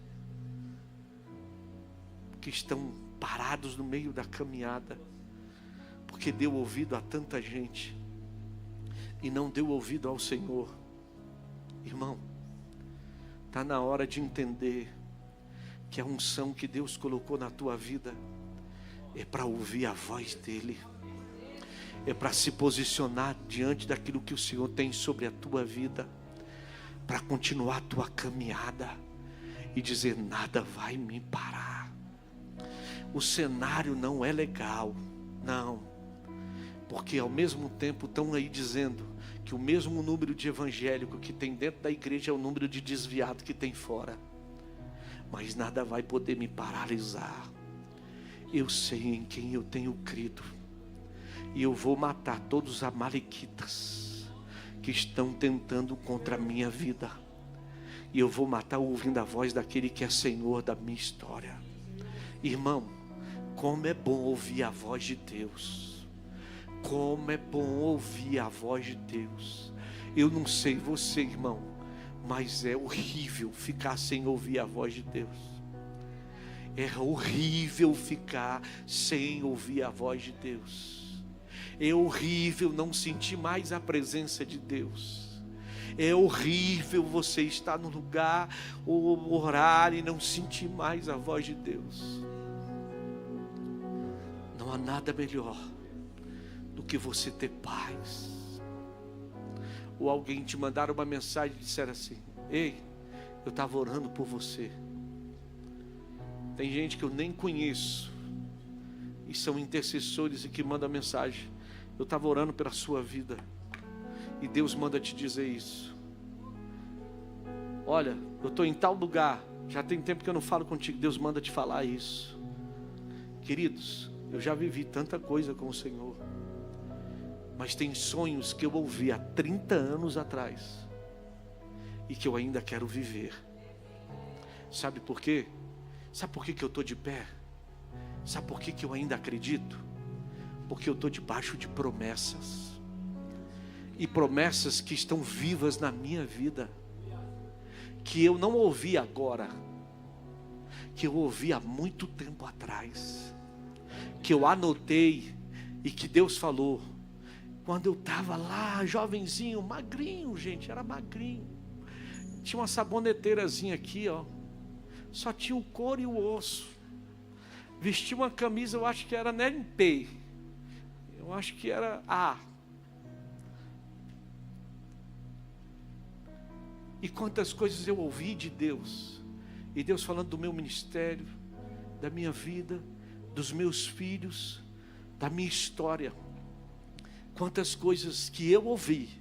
que estão parados no meio da caminhada, porque deu ouvido a tanta gente e não deu ouvido ao Senhor. Irmão, está na hora de entender que a unção que Deus colocou na tua vida é para ouvir a voz dEle, é para se posicionar diante daquilo que o Senhor tem sobre a tua vida, para continuar a tua caminhada e dizer: nada vai me parar. O cenário não é legal, não, porque ao mesmo tempo estão aí dizendo que o mesmo número de evangélico que tem dentro da igreja é o número de desviado que tem fora, mas nada vai poder me paralisar. Eu sei em quem eu tenho crido, e eu vou matar todos os amalequitas que estão tentando contra a minha vida, e eu vou matar ouvindo a voz daquele que é Senhor da minha história. Irmão, como é bom ouvir a voz de Deus, Como é bom ouvir a voz de Deus. Eu não sei você, irmão, mas é horrível ficar sem ouvir a voz de Deus. É horrível ficar sem ouvir a voz de Deus. É horrível não sentir mais a presença de Deus. É horrível você estar no lugar ou orar e não sentir mais a voz de Deus. Não há nada melhor do que você ter paz. Ou alguém te mandar uma mensagem e disser assim: ei, eu estava orando por você. Tem gente que eu nem conheço e são intercessores e que mandam mensagem: eu estava orando pela sua vida e Deus manda te dizer isso. Olha, eu estou em tal lugar, já tem tempo que eu não falo contigo, Deus manda te falar isso. Queridos, eu já vivi tanta coisa com o Senhor, mas tem sonhos que eu ouvi há 30 anos atrás e que eu ainda quero viver. Sabe por quê? Sabe por que eu estou de pé? Sabe por que eu ainda acredito? Porque eu estou debaixo de promessas. E promessas que estão vivas na minha vida, que eu não ouvi agora, que eu ouvi há muito tempo atrás, que eu anotei e que Deus falou quando eu estava lá, jovenzinho, magrinho, gente, era magrinho. Tinha uma saboneteirazinha aqui, ó, só tinha o couro e o osso. Vestia uma camisa, eu acho que era NP, eu acho que era A. E quantas coisas eu ouvi de Deus, e Deus falando do meu ministério, da minha vida, dos meus filhos, da minha história. Quantas coisas que eu ouvi,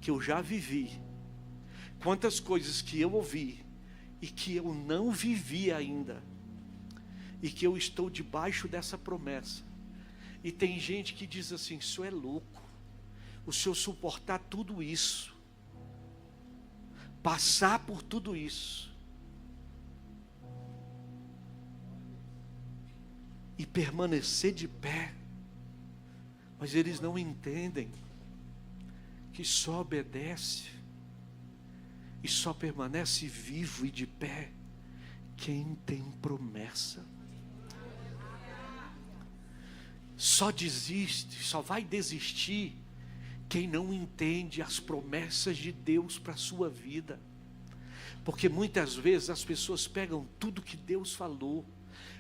que eu já vivi, quantas coisas que eu ouvi e que eu não vivi ainda, e que eu estou debaixo dessa promessa. E tem gente que diz assim: o senhor é louco, o senhor suportar tudo isso, passar por tudo isso e permanecer de pé. Mas eles não entendem que só obedece e só permanece vivo e de pé quem tem promessa. Só desiste, só vai desistir quem não entende as promessas de Deus para a sua vida. Porque muitas vezes as pessoas pegam tudo que Deus falou,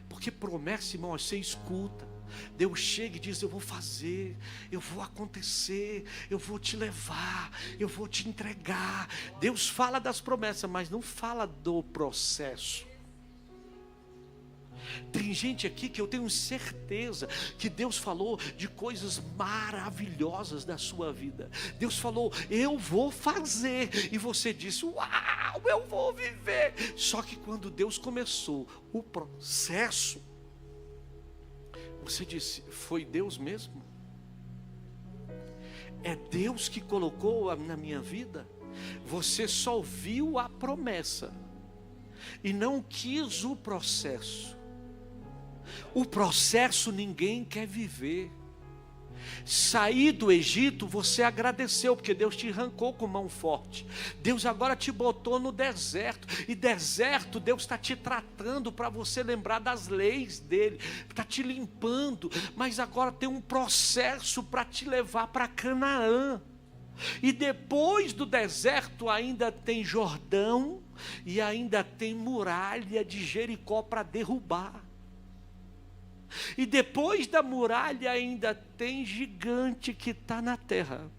porque promessa, irmão, você escuta. Deus chega e diz: eu vou fazer, eu vou acontecer, eu vou te levar, eu vou te entregar. Deus fala das promessas, mas não fala do processo. Tem gente aqui que eu tenho certeza que Deus falou de coisas maravilhosas da sua vida. Deus falou: eu vou fazer, e você disse: uau, eu vou viver. Só que quando Deus começou o processo, você disse: foi Deus mesmo? É Deus que colocou na minha vida? Você só viu a promessa e não quis o processo. O processo ninguém quer viver. Sair do Egito, você agradeceu, porque Deus te arrancou com mão forte. Deus agora te botou no deserto. E deserto, Deus está te tratando para você lembrar das leis dele. Está te limpando. Mas agora tem um processo para te levar para Canaã. E depois do deserto ainda tem Jordão. E ainda tem muralha de Jericó para derrubar. E depois da muralha ainda tem gigante que está na terra,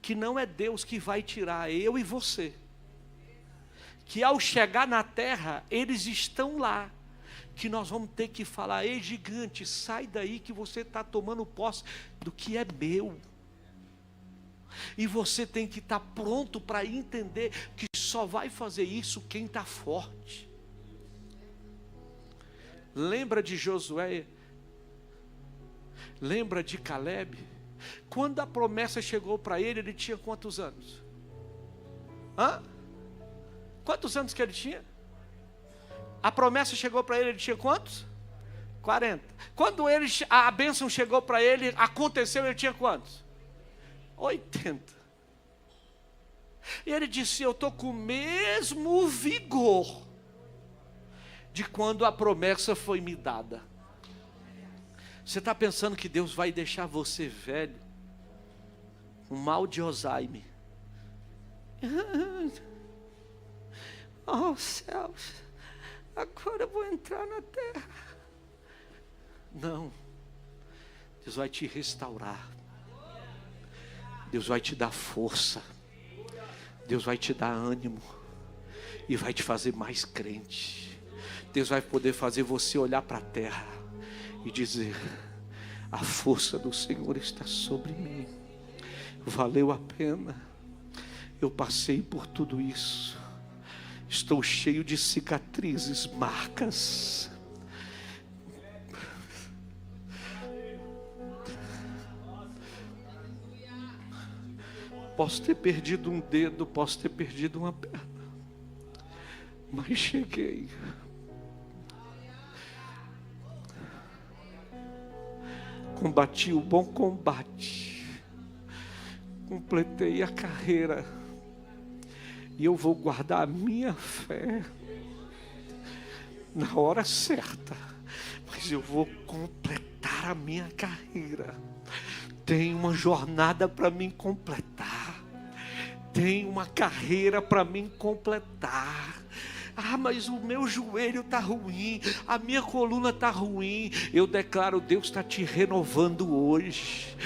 que não é Deus que vai tirar, é eu e você, que ao chegar na terra, eles estão lá, que nós vamos ter que falar: ei gigante, sai daí que você está tomando posse do que é meu. E você tem que estar pronto para entender que só vai fazer isso quem está forte. Lembra de Josué? Lembra de Caleb? Quando a promessa chegou para ele, ele tinha quantos anos? Quantos anos que ele tinha? A promessa chegou para ele, ele tinha quantos? 40. Quando a bênção chegou para ele, aconteceu, ele tinha quantos? 80. E ele disse: eu estou com o mesmo vigor de quando a promessa foi me dada. Você está pensando que Deus vai deixar você velho, com mal de Alzheimer? Oh céus, agora eu vou entrar na terra. Não, Deus vai te restaurar, Deus vai te dar força, Deus vai te dar ânimo, e vai te fazer mais crente. Deus vai poder fazer você olhar para a terra e dizer: a força do Senhor está sobre mim, valeu a pena, eu passei por tudo isso, estou cheio de cicatrizes, marcas. Posso ter perdido um dedo, posso ter perdido uma perna, mas cheguei. Combati o bom combate, completei a carreira, e eu vou guardar a minha fé na hora certa, mas eu vou completar a minha carreira. Tem uma jornada para mim completar, tem uma carreira para mim completar. Ah, mas o meu joelho está ruim, a minha coluna está ruim. Eu declaro: Deus está te renovando hoje,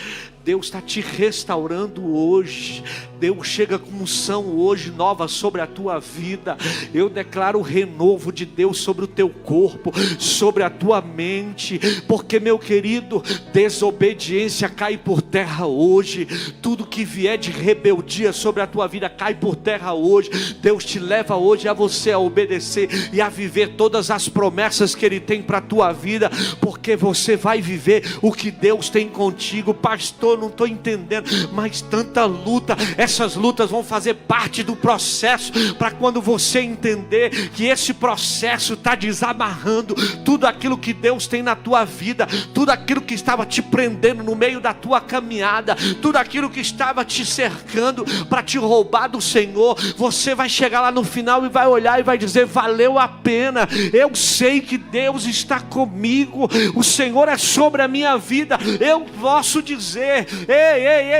Deus está te restaurando hoje. Deus chega com unção hoje nova sobre a tua vida. Eu declaro o renovo de Deus sobre o teu corpo, sobre a tua mente, porque, meu querido, desobediência cai por terra hoje. Tudo que vier de rebeldia sobre a tua vida cai por terra hoje. Deus te leva hoje a você a obedecer e a viver todas as promessas que Ele tem para a tua vida, porque você vai viver o que Deus tem contigo. Pastor, não estou entendendo, mas tanta luta. Essas lutas vão fazer parte do processo, para quando você entender que esse processo está desamarrando tudo aquilo que Deus tem na tua vida, tudo aquilo que estava te prendendo no meio da tua caminhada, tudo aquilo que estava te cercando para te roubar do Senhor. Você vai chegar lá no final e vai olhar e vai dizer: valeu a pena, eu sei que Deus está comigo, o Senhor é sobre a minha vida. Eu posso dizer,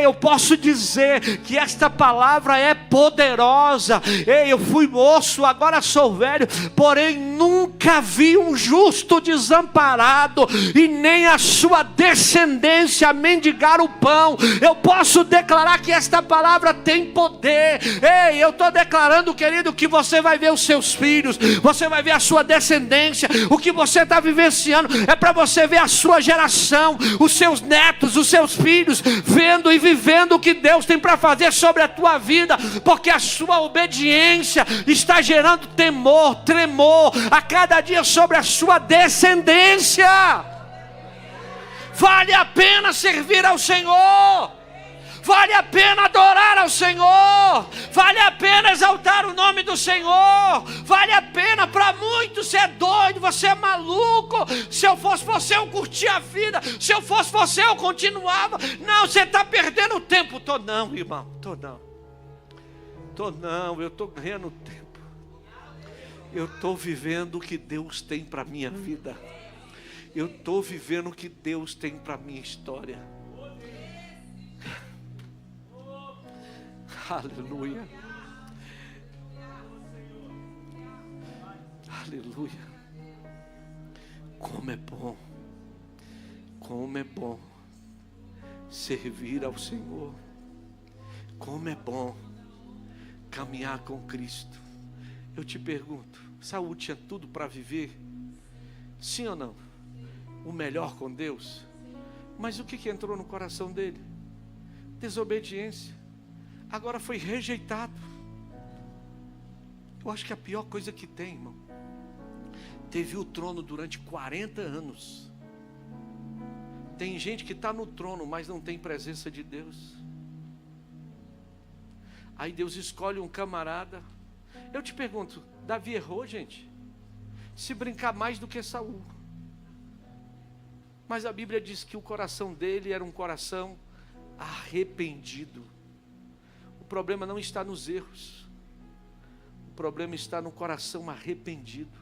eu posso dizer que esta palavra é poderosa. Eu fui moço, agora sou velho, porém nunca vi um justo desamparado, e nem a sua descendência mendigar o pão. Eu posso declarar que esta palavra tem poder. Eu estou declarando, querido, que você vai ver os seus filhos, você vai ver a sua descendência. O que você está vivenciando é para você ver a sua geração, os seus netos, os seus filhos, vendo e vivendo o que Deus tem para fazer sobre a tua vida, porque a sua obediência está gerando temor, tremor a cada dia sobre a sua descendência. Vale a pena servir ao Senhor, vale a pena adorar ao Senhor, vale a pena exaltar o nome do Senhor, vale a pena. Para muitos você é doido, você é maluco. Se eu fosse você, eu curtia a vida. Se eu fosse você, eu continuava. Não, você está perdendo tempo. Tô não, irmão, eu estou ganhando tempo. Eu estou vivendo o que Deus tem para a minha vida. Eu estou vivendo o que Deus tem para a minha história. Aleluia. Aleluia. Como é bom servir ao Senhor. Como é bom caminhar com Cristo. Eu te pergunto, Saul tinha tudo para viver? Sim ou não? O melhor com Deus. Mas o que entrou no coração dele? Desobediência. Agora foi rejeitado. Eu acho que a pior coisa que tem, irmão, teve o trono durante 40 anos. Tem gente que está no trono, mas não tem presença de Deus. Aí Deus escolhe um camarada. Eu te pergunto, Davi errou, gente? Se brincar mais do que Saul. Mas a Bíblia diz que o coração dele era um coração arrependido. O problema não está nos erros. O problema está no coração arrependido.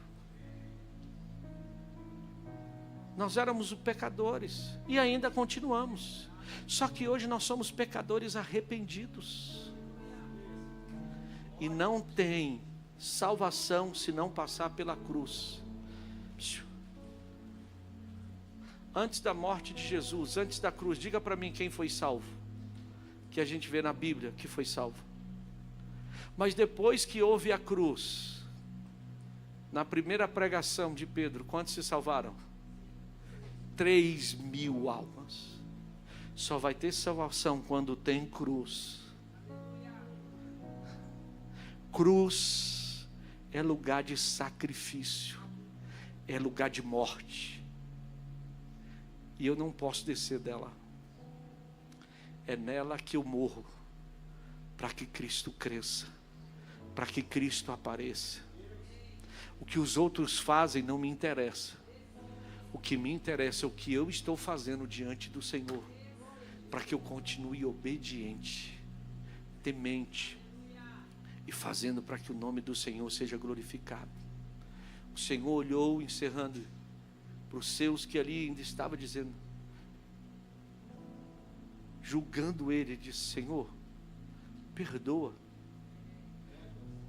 Nós éramos pecadores e ainda continuamos. Só que hoje nós somos pecadores arrependidos. E não tem salvação se não passar pela cruz. Antes da morte de Jesus, antes da cruz, diga para mim quem foi salvo. Que a gente vê na Bíblia que foi salvo. Mas depois que houve a cruz, na primeira pregação de Pedro, quantos se salvaram? 3.000 almas. Só vai ter salvação quando tem cruz. Cruz é lugar de sacrifício, é lugar de morte. E eu não posso descer dela. É nela que eu morro, para que Cristo cresça, para que Cristo apareça. O que os outros fazem não me interessa. O que me interessa é o que eu estou fazendo diante do Senhor, para que eu continue obediente, temente, e fazendo para que o nome do Senhor seja glorificado. O Senhor olhou, encerrando, para os seus que ali ainda estava dizendo, julgando ele, disse: Senhor, perdoa,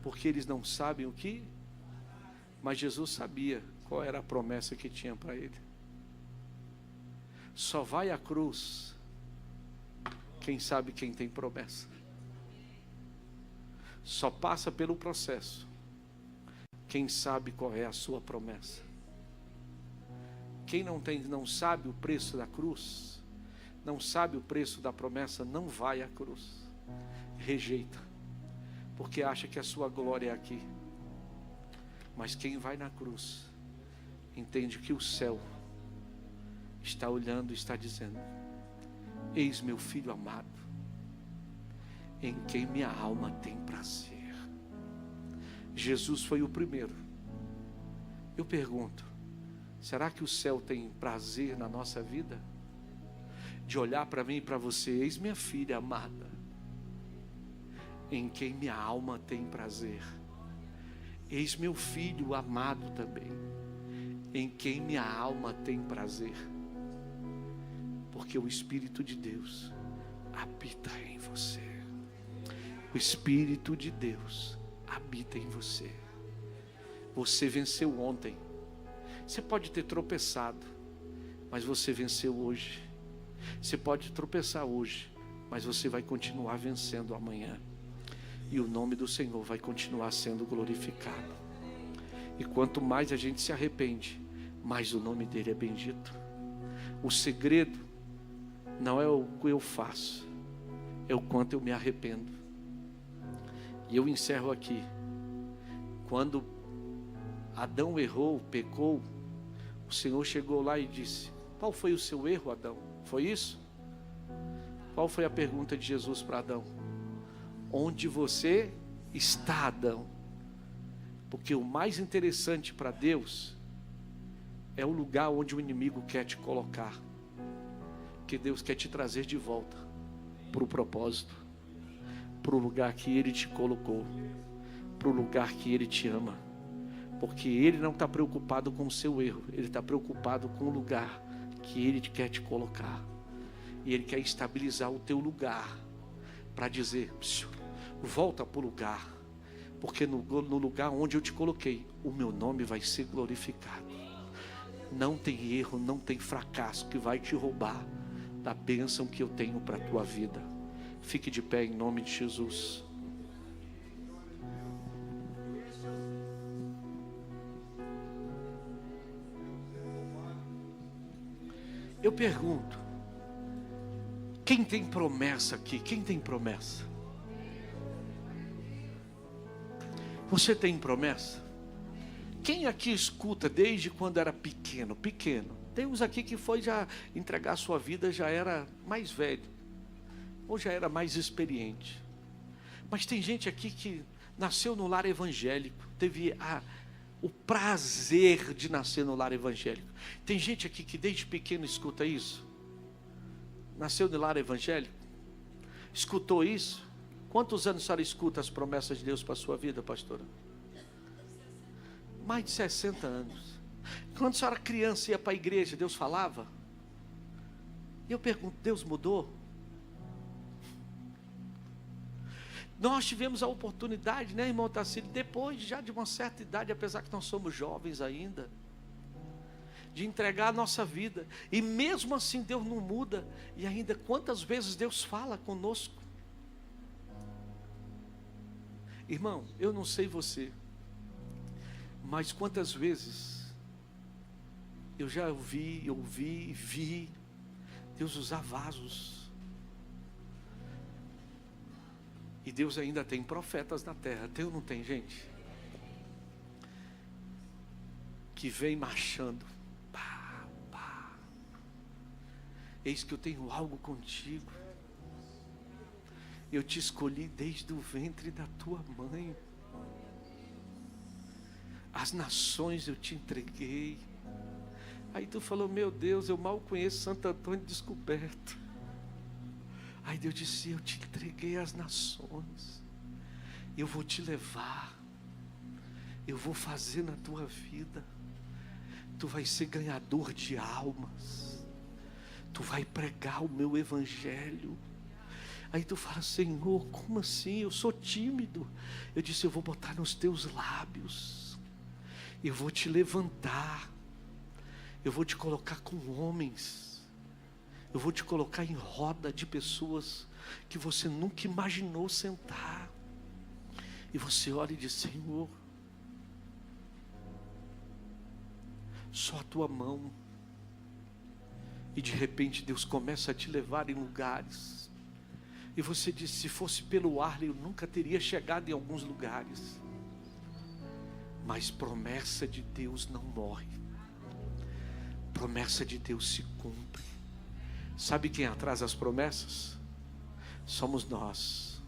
porque eles não sabem o que. Mas Jesus sabia qual era a promessa que tinha para ele. Só vai à cruz quem sabe quem tem promessa. Só passa pelo processo quem sabe qual é a sua promessa. Quem não sabe o preço da cruz, não sabe o preço da promessa, não vai à cruz. Rejeita, porque acha que a sua glória é aqui. Mas quem vai na cruz entende que o céu está olhando e está dizendo: eis meu filho amado, em quem minha alma tem prazer. Jesus foi o primeiro. Eu pergunto, será que o céu tem prazer na nossa vida? De olhar para mim e para você: eis minha filha amada, em quem minha alma tem prazer. Eis meu filho amado também, em quem minha alma tem prazer. Porque o Espírito de Deus habita em você. O Espírito de Deus habita em você. Você venceu ontem. Você pode ter tropeçado, mas você venceu hoje. Você pode tropeçar hoje, mas você vai continuar vencendo amanhã. E o nome do Senhor vai continuar sendo glorificado. E quanto mais a gente se arrepende, mais o nome dele é bendito. O segredo não é o que eu faço, é o quanto eu me arrependo. E eu encerro aqui. Quando Adão errou, pecou, o Senhor chegou lá e disse: qual foi o seu erro, Adão? Foi isso? Qual foi a pergunta de Jesus para Adão? Onde você está, Adão? Porque o mais interessante para Deus é o lugar onde o inimigo quer te colocar. Porque Deus quer te trazer de volta para o propósito, para o lugar que Ele te colocou, para o lugar que Ele te ama. Porque Ele não está preocupado com o seu erro, Ele está preocupado com o lugar que Ele quer te colocar. E Ele quer estabilizar o teu lugar, para dizer: volta para o lugar, porque no lugar onde eu te coloquei, o meu nome vai ser glorificado. Não tem erro, não tem fracasso que vai te roubar da bênção que eu tenho para a tua vida. Fique de pé em nome de Jesus. Eu pergunto, quem tem promessa aqui? Quem tem promessa? Você tem promessa? Quem aqui escuta desde quando era pequeno? Tem uns aqui que foi já entregar a sua vida, já era mais velho, ou já era mais experiente. Mas tem gente aqui que nasceu no lar evangélico, teve o prazer de nascer no lar evangélico. Tem gente aqui que desde pequeno escuta isso. Nasceu no lar evangélico? Escutou isso? Quantos anos a senhora escuta as promessas de Deus para a sua vida, pastora? Mais de 60 anos. Quando a senhora era criança e ia para a igreja, Deus falava? E eu pergunto, Deus mudou? Nós tivemos a oportunidade, né, irmão Tarcílio, depois já de uma certa idade, apesar que nós somos jovens ainda, de entregar a nossa vida, e mesmo assim Deus não muda, e ainda quantas vezes Deus fala conosco. Irmão, eu não sei você, mas quantas vezes eu já ouvi e vi Deus usar vasos. E Deus ainda tem profetas na terra. Tem ou não tem, gente? Que vem marchando. Pá, pá. Eis que eu tenho algo contigo. Eu te escolhi desde o ventre da tua mãe. As nações eu te entreguei. Aí tu falou, meu Deus, eu mal conheço Santo Antônio descoberto. Aí Deus disse, eu te entreguei às nações. Eu vou te levar. Eu vou fazer na tua vida. Tu vai ser ganhador de almas. Tu vai pregar o meu evangelho. Aí tu fala, Senhor, como assim? Eu sou tímido. Eu disse, eu vou botar nos teus lábios. Eu vou te levantar. Eu vou te colocar com homens. Eu vou te colocar em roda de pessoas que você nunca imaginou sentar. E você olha e diz, Senhor, só a tua mão. E de repente Deus começa a te levar em lugares. E você diz, se fosse pelo ar, eu nunca teria chegado em alguns lugares. Mas promessa de Deus não morre. Promessa de Deus se cumpre. Sabe quem atrasa as promessas? Somos nós.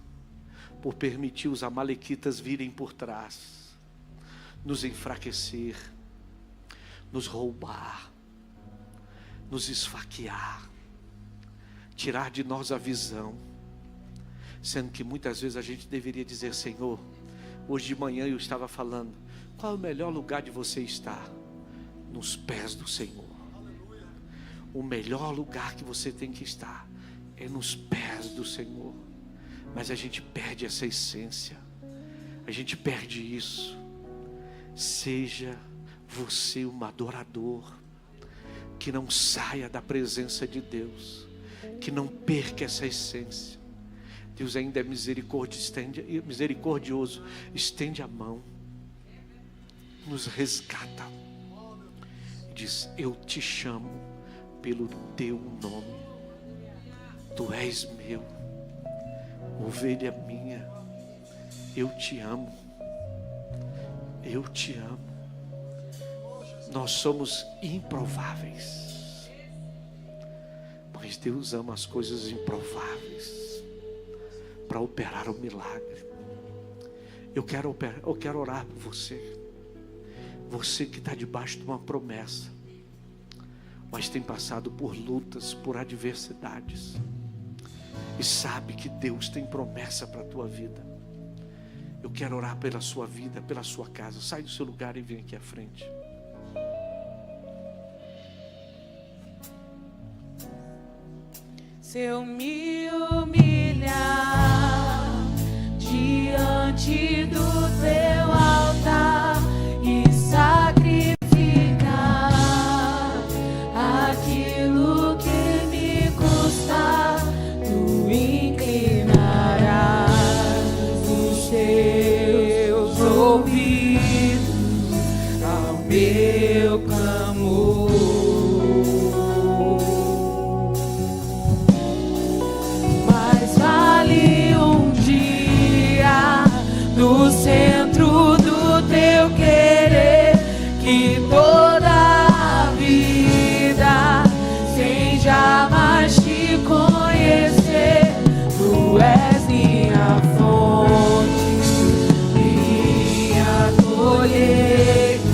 Por permitir os amalequitas virem por trás, nos enfraquecer, nos roubar, nos esfaquear, tirar de nós a visão. Sendo que muitas vezes a gente deveria dizer, Senhor, hoje de manhã eu estava falando, qual é o melhor lugar de você estar? Nos pés do Senhor. O melhor lugar que você tem que estar é nos pés do Senhor. Mas a gente perde essa essência. A gente perde isso. Seja você um adorador que não saia da presença de Deus, que não perca essa essência. Deus ainda é misericordioso, estende a mão, nos resgata e diz, eu te chamo pelo teu nome. Tu és meu, ovelha minha. Eu te amo. Eu te amo. Nós somos improváveis, mas Deus ama as coisas improváveis para operar o milagre. Eu quero orar por você. Você que está debaixo de uma promessa, mas tem passado por lutas, por adversidades, e sabe que Deus tem promessa para a tua vida. Eu quero orar pela sua vida, pela sua casa. Sai do seu lugar e vem aqui à frente. Se eu me humilhar diante do teu altar e sacrificar aquilo que me custa, tu inclinarás os teus ouvidos ao meu clamor. Mas vale um dia no centro do teu querer que toda a vida sem jamais te conhecer. Tu és minha fonte, minha colheita.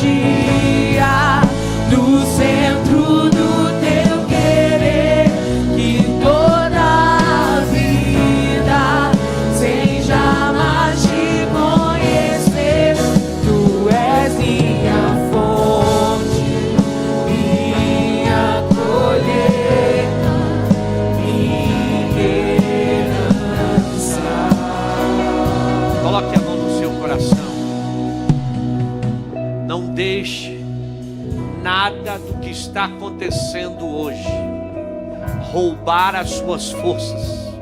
dia, no centro do teu querer, que toda a vida sem jamais te conhecer. Tu és minha fonte, minha colheita, minha herança. Coloque a mão no seu coração. Não deixe nada do que está acontecendo hoje roubar as suas forças,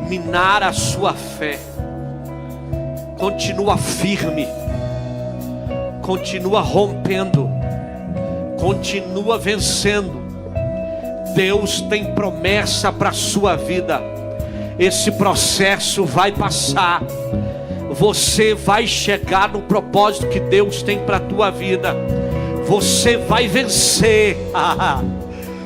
minar a sua fé. Continua firme, continua rompendo, continua vencendo. Deus tem promessa para a sua vida. Esse processo vai passar. Você vai chegar no propósito que Deus tem para a tua vida. Você vai vencer.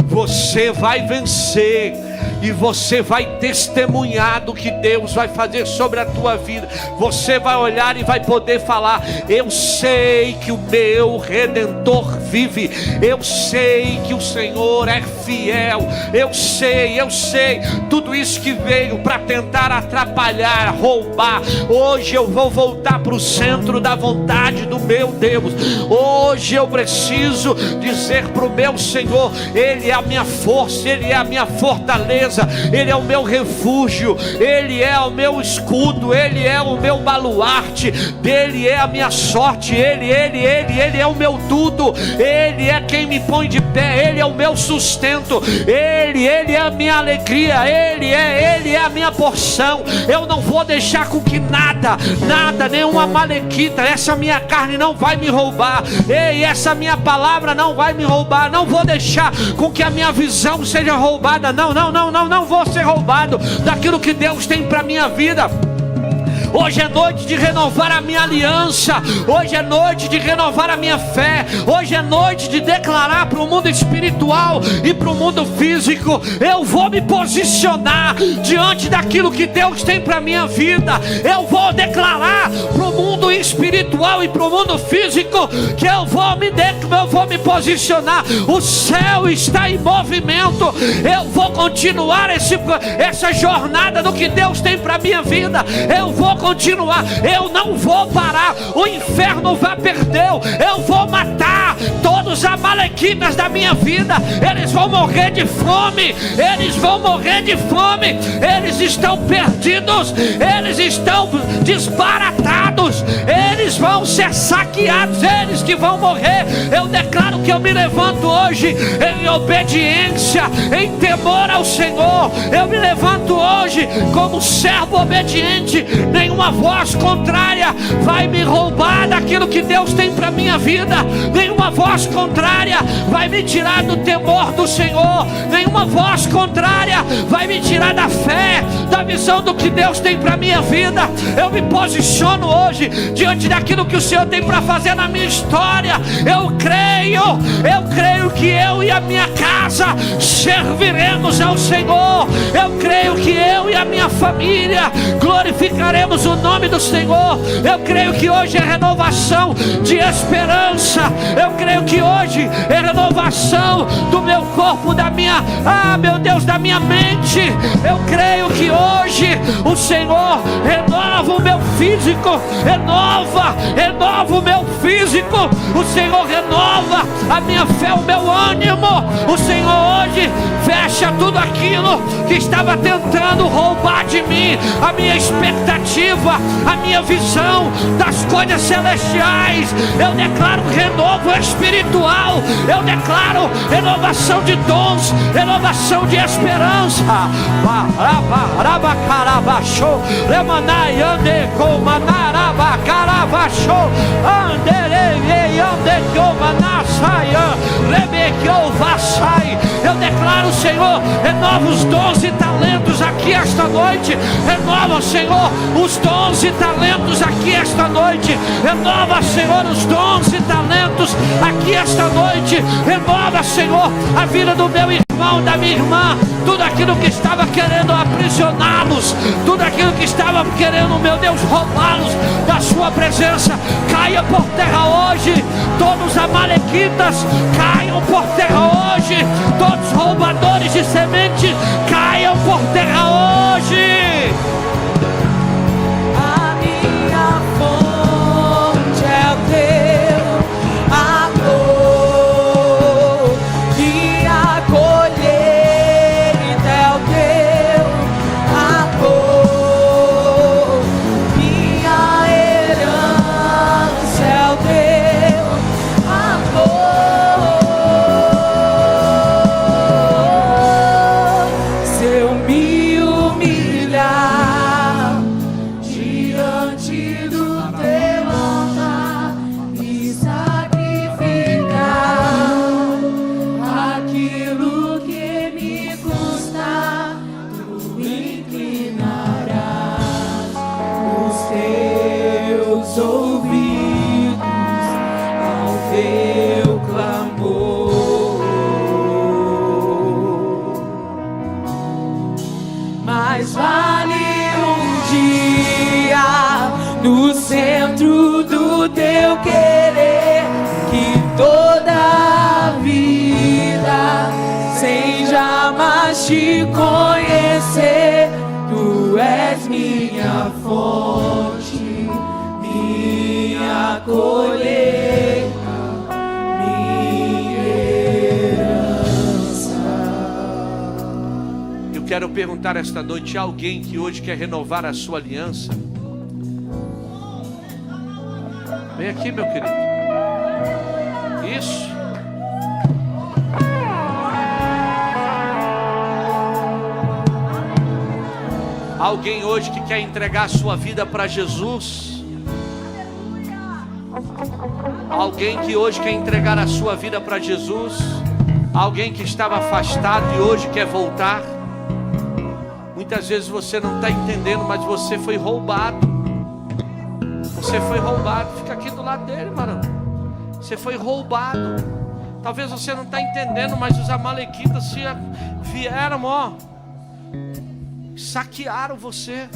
Você vai vencer. E você vai testemunhar do que Deus vai fazer sobre a tua vida. Você vai olhar e vai poder falar: eu sei que o meu Redentor vive. Eu sei que o Senhor é fiel. Eu sei. Tudo isso que veio para tentar atrapalhar, roubar, hoje eu vou voltar para o centro da vontade do meu Deus. Hoje eu preciso dizer para o meu Senhor: Ele é a minha força, Ele é a minha fortaleza, Ele é o meu refúgio, Ele é o meu escudo, Ele é o meu baluarte, dele é a minha sorte, Ele é o meu tudo, Ele é quem me põe de pé, Ele é o meu sustento, Ele é a minha alegria, Ele é a minha porção. Eu não vou deixar com que nada, nenhuma malequita, essa minha carne não vai me roubar, ei, essa minha palavra não vai me roubar. Não vou deixar com que a minha visão seja roubada. Não vou ser roubado daquilo que Deus tem para minha vida. Hoje é noite de renovar a minha aliança. Hoje é noite de renovar a minha fé. Hoje é noite de declarar para o mundo espiritual e para o mundo físico: eu vou me posicionar diante daquilo que Deus tem para a minha vida. Eu vou declarar para o mundo espiritual e para o mundo físico que eu vou me posicionar. O céu está em movimento. Eu vou continuar essa jornada do que Deus tem para a minha vida. Eu vou continuar, eu não vou parar. O inferno vai perder. Eu vou matar todos os amalequitas da minha vida. Eles vão morrer de fome. Eles vão morrer de fome. Eles estão perdidos. Eles estão desbaratados. Eles vão ser saqueados. Eles que vão morrer. Eu declaro que eu me levanto hoje em obediência, em temor ao Senhor. Eu me levanto hoje como servo obediente. Nenhuma voz contrária vai me roubar daquilo que Deus tem para minha vida. Nenhuma voz contrária vai me tirar do temor do Senhor. Nenhuma voz contrária vai me tirar da fé, da visão do que Deus tem para minha vida. Eu me posiciono hoje diante daquilo que o Senhor tem para fazer na minha história. Eu creio que eu e a minha casa serviremos ao Senhor. Eu creio que eu e a minha família glorificaremos o nome do Senhor. Eu creio que hoje é renovação de esperança. Eu creio que hoje é renovação do meu corpo, da minha, meu Deus, da minha mente. Eu creio que hoje o Senhor renova o meu físico, renova o meu físico. O Senhor renova a minha fé, o meu ânimo. O Senhor hoje fecha tudo aquilo que estava tentando roubar de mim a minha expectativa, a minha visão das coisas celestiais. Eu declaro renovo espiritual. Eu declaro renovação de dons, renovação de esperança. Eu declaro declaro, Senhor, renova os dons e talentos aqui esta noite. Renova, Senhor, os dons e talentos aqui esta noite. Renova, Senhor, os dons e talentos aqui esta noite. Renova, Senhor, a vida do meu irmão, da minha irmã. Tudo aquilo que estava querendo aprisioná-los, tudo aquilo que estava querendo, meu Deus, roubá-los da sua presença, caia por terra hoje. Todos os amalequitas caiam por terra hoje. Todos os roubadores de semente caiam por terra hoje. A minha fonte é o teu amor, e a colheita é o teu amor, minha herança é o teu amor. Se eu me humilhar diante do teu altar e sacrificar aquilo que me custar, tu inclinarás os teus ouvidos ao teu clamor. Mais vale um dia no centro do teu querer que toda a vida sem jamais te conhecer. Tu és minha fonte, minha colheita, minha herança. Eu quero perguntar esta noite a alguém que hoje quer renovar a sua aliança. Vem aqui, meu querido. Isso. Alguém hoje que quer entregar a sua vida para Jesus. Alguém que hoje quer entregar a sua vida para Jesus. Alguém que estava afastado e hoje quer voltar. Muitas vezes você não está entendendo, mas você foi roubado. Você foi roubado. Fica aqui do lado dele, mano. Você foi roubado. Talvez você não está entendendo, mas os amalequitas vieram, ó, saquearam você.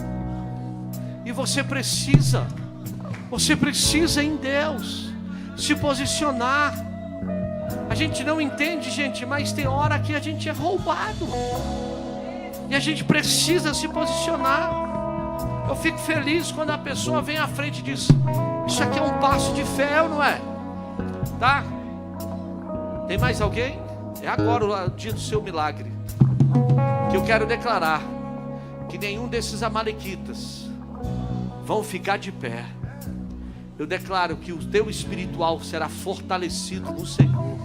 E você precisa em Deus se posicionar. A gente não entende, gente, mas tem hora que a gente é roubado. E a gente precisa se posicionar. Eu fico feliz quando a pessoa vem à frente e diz: isso aqui é um passo de fé, ou não é? Tá? Tem mais alguém? É agora o dia do seu milagre. Que eu quero declarar que nenhum desses amalequitas vão ficar de pé. Eu declaro que o teu espiritual será fortalecido no Senhor.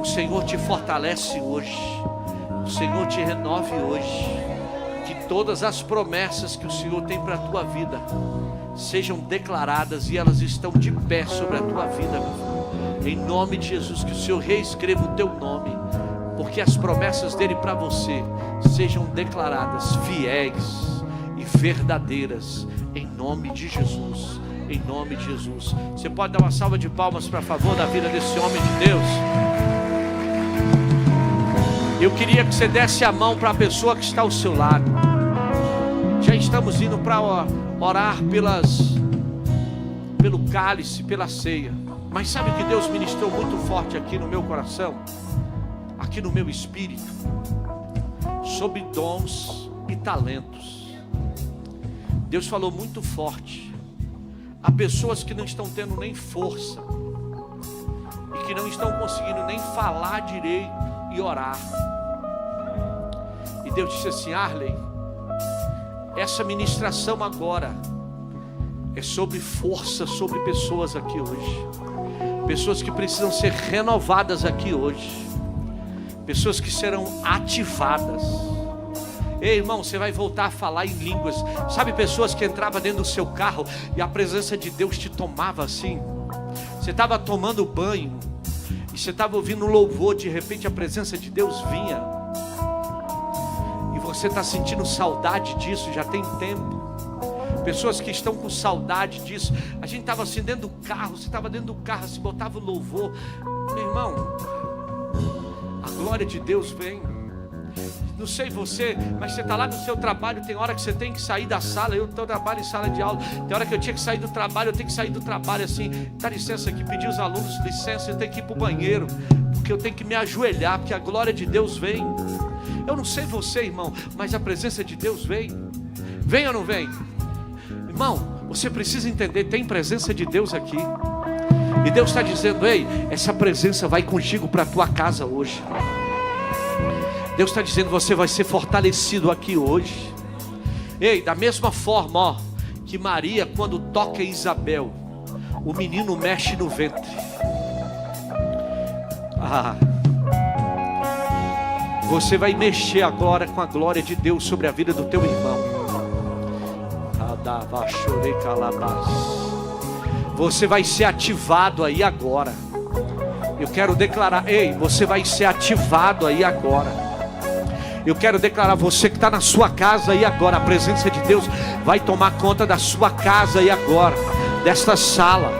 O Senhor te fortalece hoje. O Senhor te renove hoje. Que todas as promessas que o Senhor tem para a tua vida sejam declaradas e elas estão de pé sobre a tua vida, meu filho. Em nome de Jesus, que o Senhor reescreva o teu nome, porque as promessas dele para você sejam declaradas fiéis e verdadeiras, em nome de Jesus. Em nome de Jesus. Você pode dar uma salva de palmas para favor da vida desse homem de Deus? Eu queria que você desse a mão para a pessoa que está ao seu lado. Já estamos indo para orar pelo cálice, pela ceia. Mas sabe o que Deus ministrou muito forte aqui no meu coração? Aqui no meu espírito? Sobre dons e talentos. Deus falou muito forte. Há pessoas que não estão tendo nem força e que não estão conseguindo nem falar direito e orar. E Deus disse assim: Arley, essa ministração agora é sobre força, sobre pessoas aqui hoje. Pessoas que precisam ser renovadas aqui hoje. Pessoas que serão ativadas. Ei, irmão, você vai voltar a falar em línguas. Sabe, pessoas que entravam dentro do seu carro e a presença de Deus te tomava assim. Você estava tomando banho E você estava ouvindo louvor, de repente a presença de Deus vinha. E você está sentindo saudade disso, já tem tempo. Pessoas que estão com saudade disso. A gente estava assim dentro do carro, você estava dentro do carro, se botava o louvor. Meu irmão, a glória de Deus vem. Não sei você, mas você está lá no seu trabalho, tem hora que você tem que sair da sala. Eu trabalho em sala de aula, tem hora que eu tinha que sair do trabalho, eu tenho que sair do trabalho assim, dá licença aqui, pedir os alunos licença, eu tenho que ir para o banheiro, porque eu tenho que me ajoelhar, porque a glória de Deus vem. Eu não sei você, irmão, mas a presença de Deus vem. Vem ou não vem? Irmão, você precisa entender, tem presença de Deus aqui. E Deus está dizendo, ei, essa presença vai contigo para a tua casa hoje. Deus está dizendo, você vai ser fortalecido aqui hoje. Ei, da mesma forma, ó, que Maria, quando toca Isabel, o menino mexe no ventre. Você vai mexer agora com a glória de Deus sobre a vida do teu irmão. Você vai ser ativado aí agora. Eu quero declarar, ei, você vai ser ativado aí agora. Eu quero declarar, você que está na sua casa aí agora, a presença de Deus vai tomar conta da sua casa aí agora, desta sala,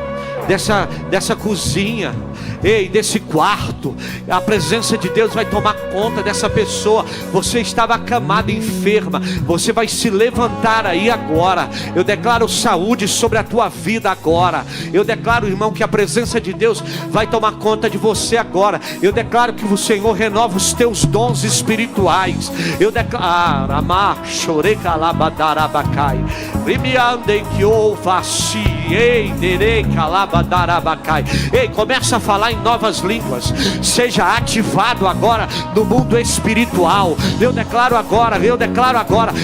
dessa cozinha, ei, desse quarto. A presença de Deus vai tomar conta dessa pessoa. Você estava acamada, enferma, você vai se levantar aí agora. Eu declaro saúde sobre a tua vida agora. Eu declaro, irmão, que a presença de Deus vai tomar conta de você agora. Eu declaro que o Senhor renova os teus dons espirituais. Eu declaro, amar, chorei calabadarabakai, rimiandem que ouvaci, ei, derei calabadarabakai. Ei, começa a falar em novas línguas. Seja ativado agora no mundo espiritual. Eu declaro agora,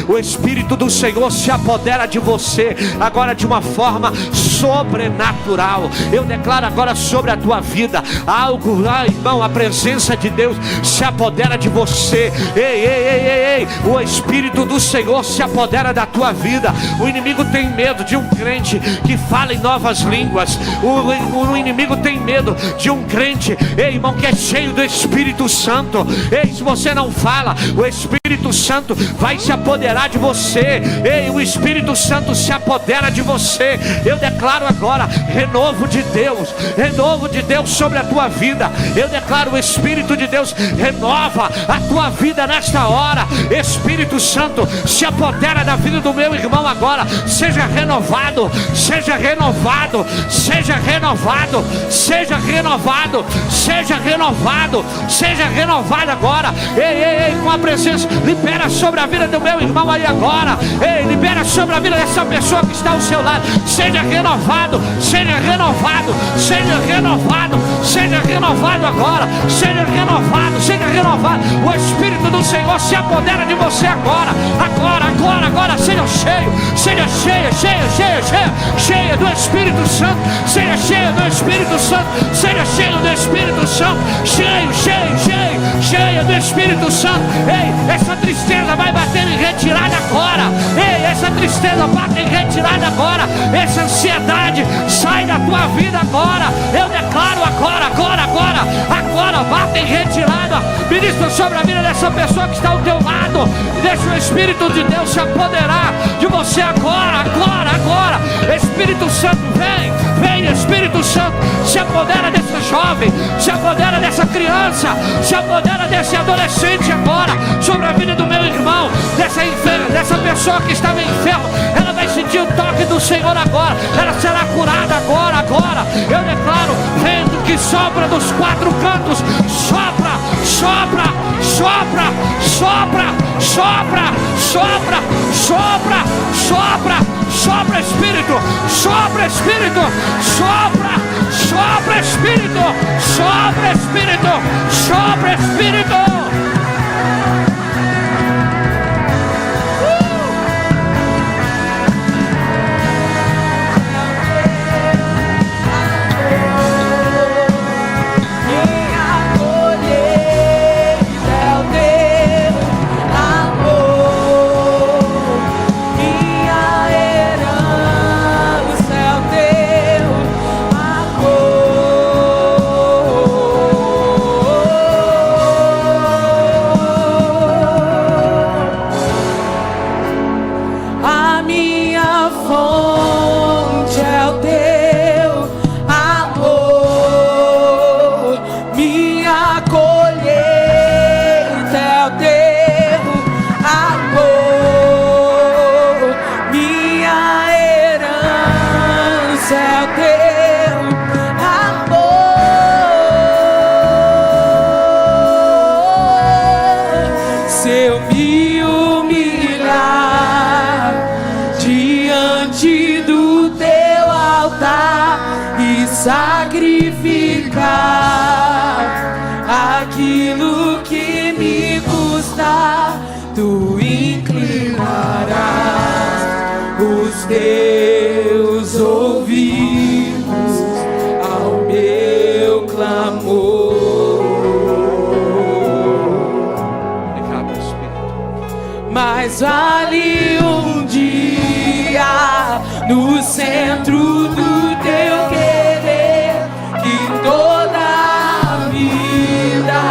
o Espírito do Senhor se apodera de você agora de uma forma sobrenatural. Eu declaro agora sobre a tua vida algo, irmão, a presença de Deus se apodera de você. Ei, o Espírito do Senhor se apodera da tua vida. O inimigo tem medo de um crente que fala em novas línguas. O inimigo tem medo de um crente, ei, irmão, que é cheio do Espírito Santo. Ei, se você não fala, o Espírito Santo vai se apoderar de você. Ei, o Espírito Santo se apodera de você. Eu declaro agora renovo de Deus sobre a tua vida. Eu declaro, o Espírito de Deus renova a tua vida nesta hora. Espírito Santo se apodera da vida do meu irmão agora. Seja renovado, seja renovado, seja renovado, seja renovado, seja renovado, seja renovado agora. Ei, com a presença, libera sobre a vida do meu irmão aí agora. Ei, libera sobre a vida dessa pessoa que está ao seu lado. Seja renovado, seja renovado, seja renovado, seja renovado agora. Seja renovado, seja renovado. O Espírito do Senhor se apodera de você agora. Agora, seja cheia do Espírito Santo. Seja cheia do Espírito Santo. Seja cheio do Espírito Santo. Cheia do Espírito Santo. Ei, essa tristeza vai bater em retirada agora. Ei, essa tristeza bate em retirada agora. Essa ansiedade sai da tua vida agora. Eu declaro agora, bate em retirada. Ministra sobre a vida dessa pessoa que está ao teu lado. Deixa o Espírito de Deus se apoderar de você agora. Espírito Santo, vem Espírito Santo, se apodera desse jovem, se apodera dessa criança, se apodera desse adolescente agora, sobre a vida do meu irmão, dessa pessoa que estava enferma. Ela vai sentir o toque do Senhor agora, ela será curada agora. Eu declaro vento que sopra dos quatro cantos, sopra Espírito, sopra Espírito, sopra Espírito. sacrificar aquilo que me custa, tu inclinarás os teus ouvidos ao meu clamor. Obrigado, Espírito. Mas vale um dia no centro do teu querer, que toda a vida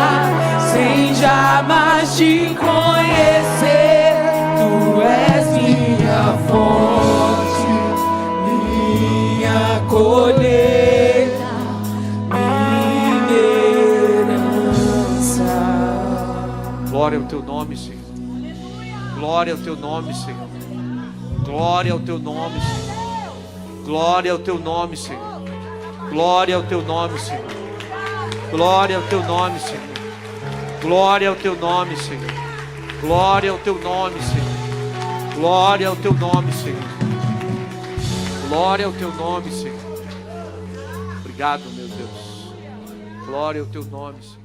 sem jamais te conhecer. Tu és minha fonte, minha colheita, minha herança. Glória ao teu nome, Senhor. Glória ao teu nome, Senhor. Glória ao teu nome, Senhor. Glória ao teu nome, Senhor. Glória ao teu nome, Senhor. Glória ao teu nome, Senhor. Glória ao teu nome, Senhor. Glória ao teu nome, Senhor. Glória ao teu nome, Senhor. Glória ao teu nome, Senhor. Obrigado, meu Deus. Glória ao teu nome, Senhor.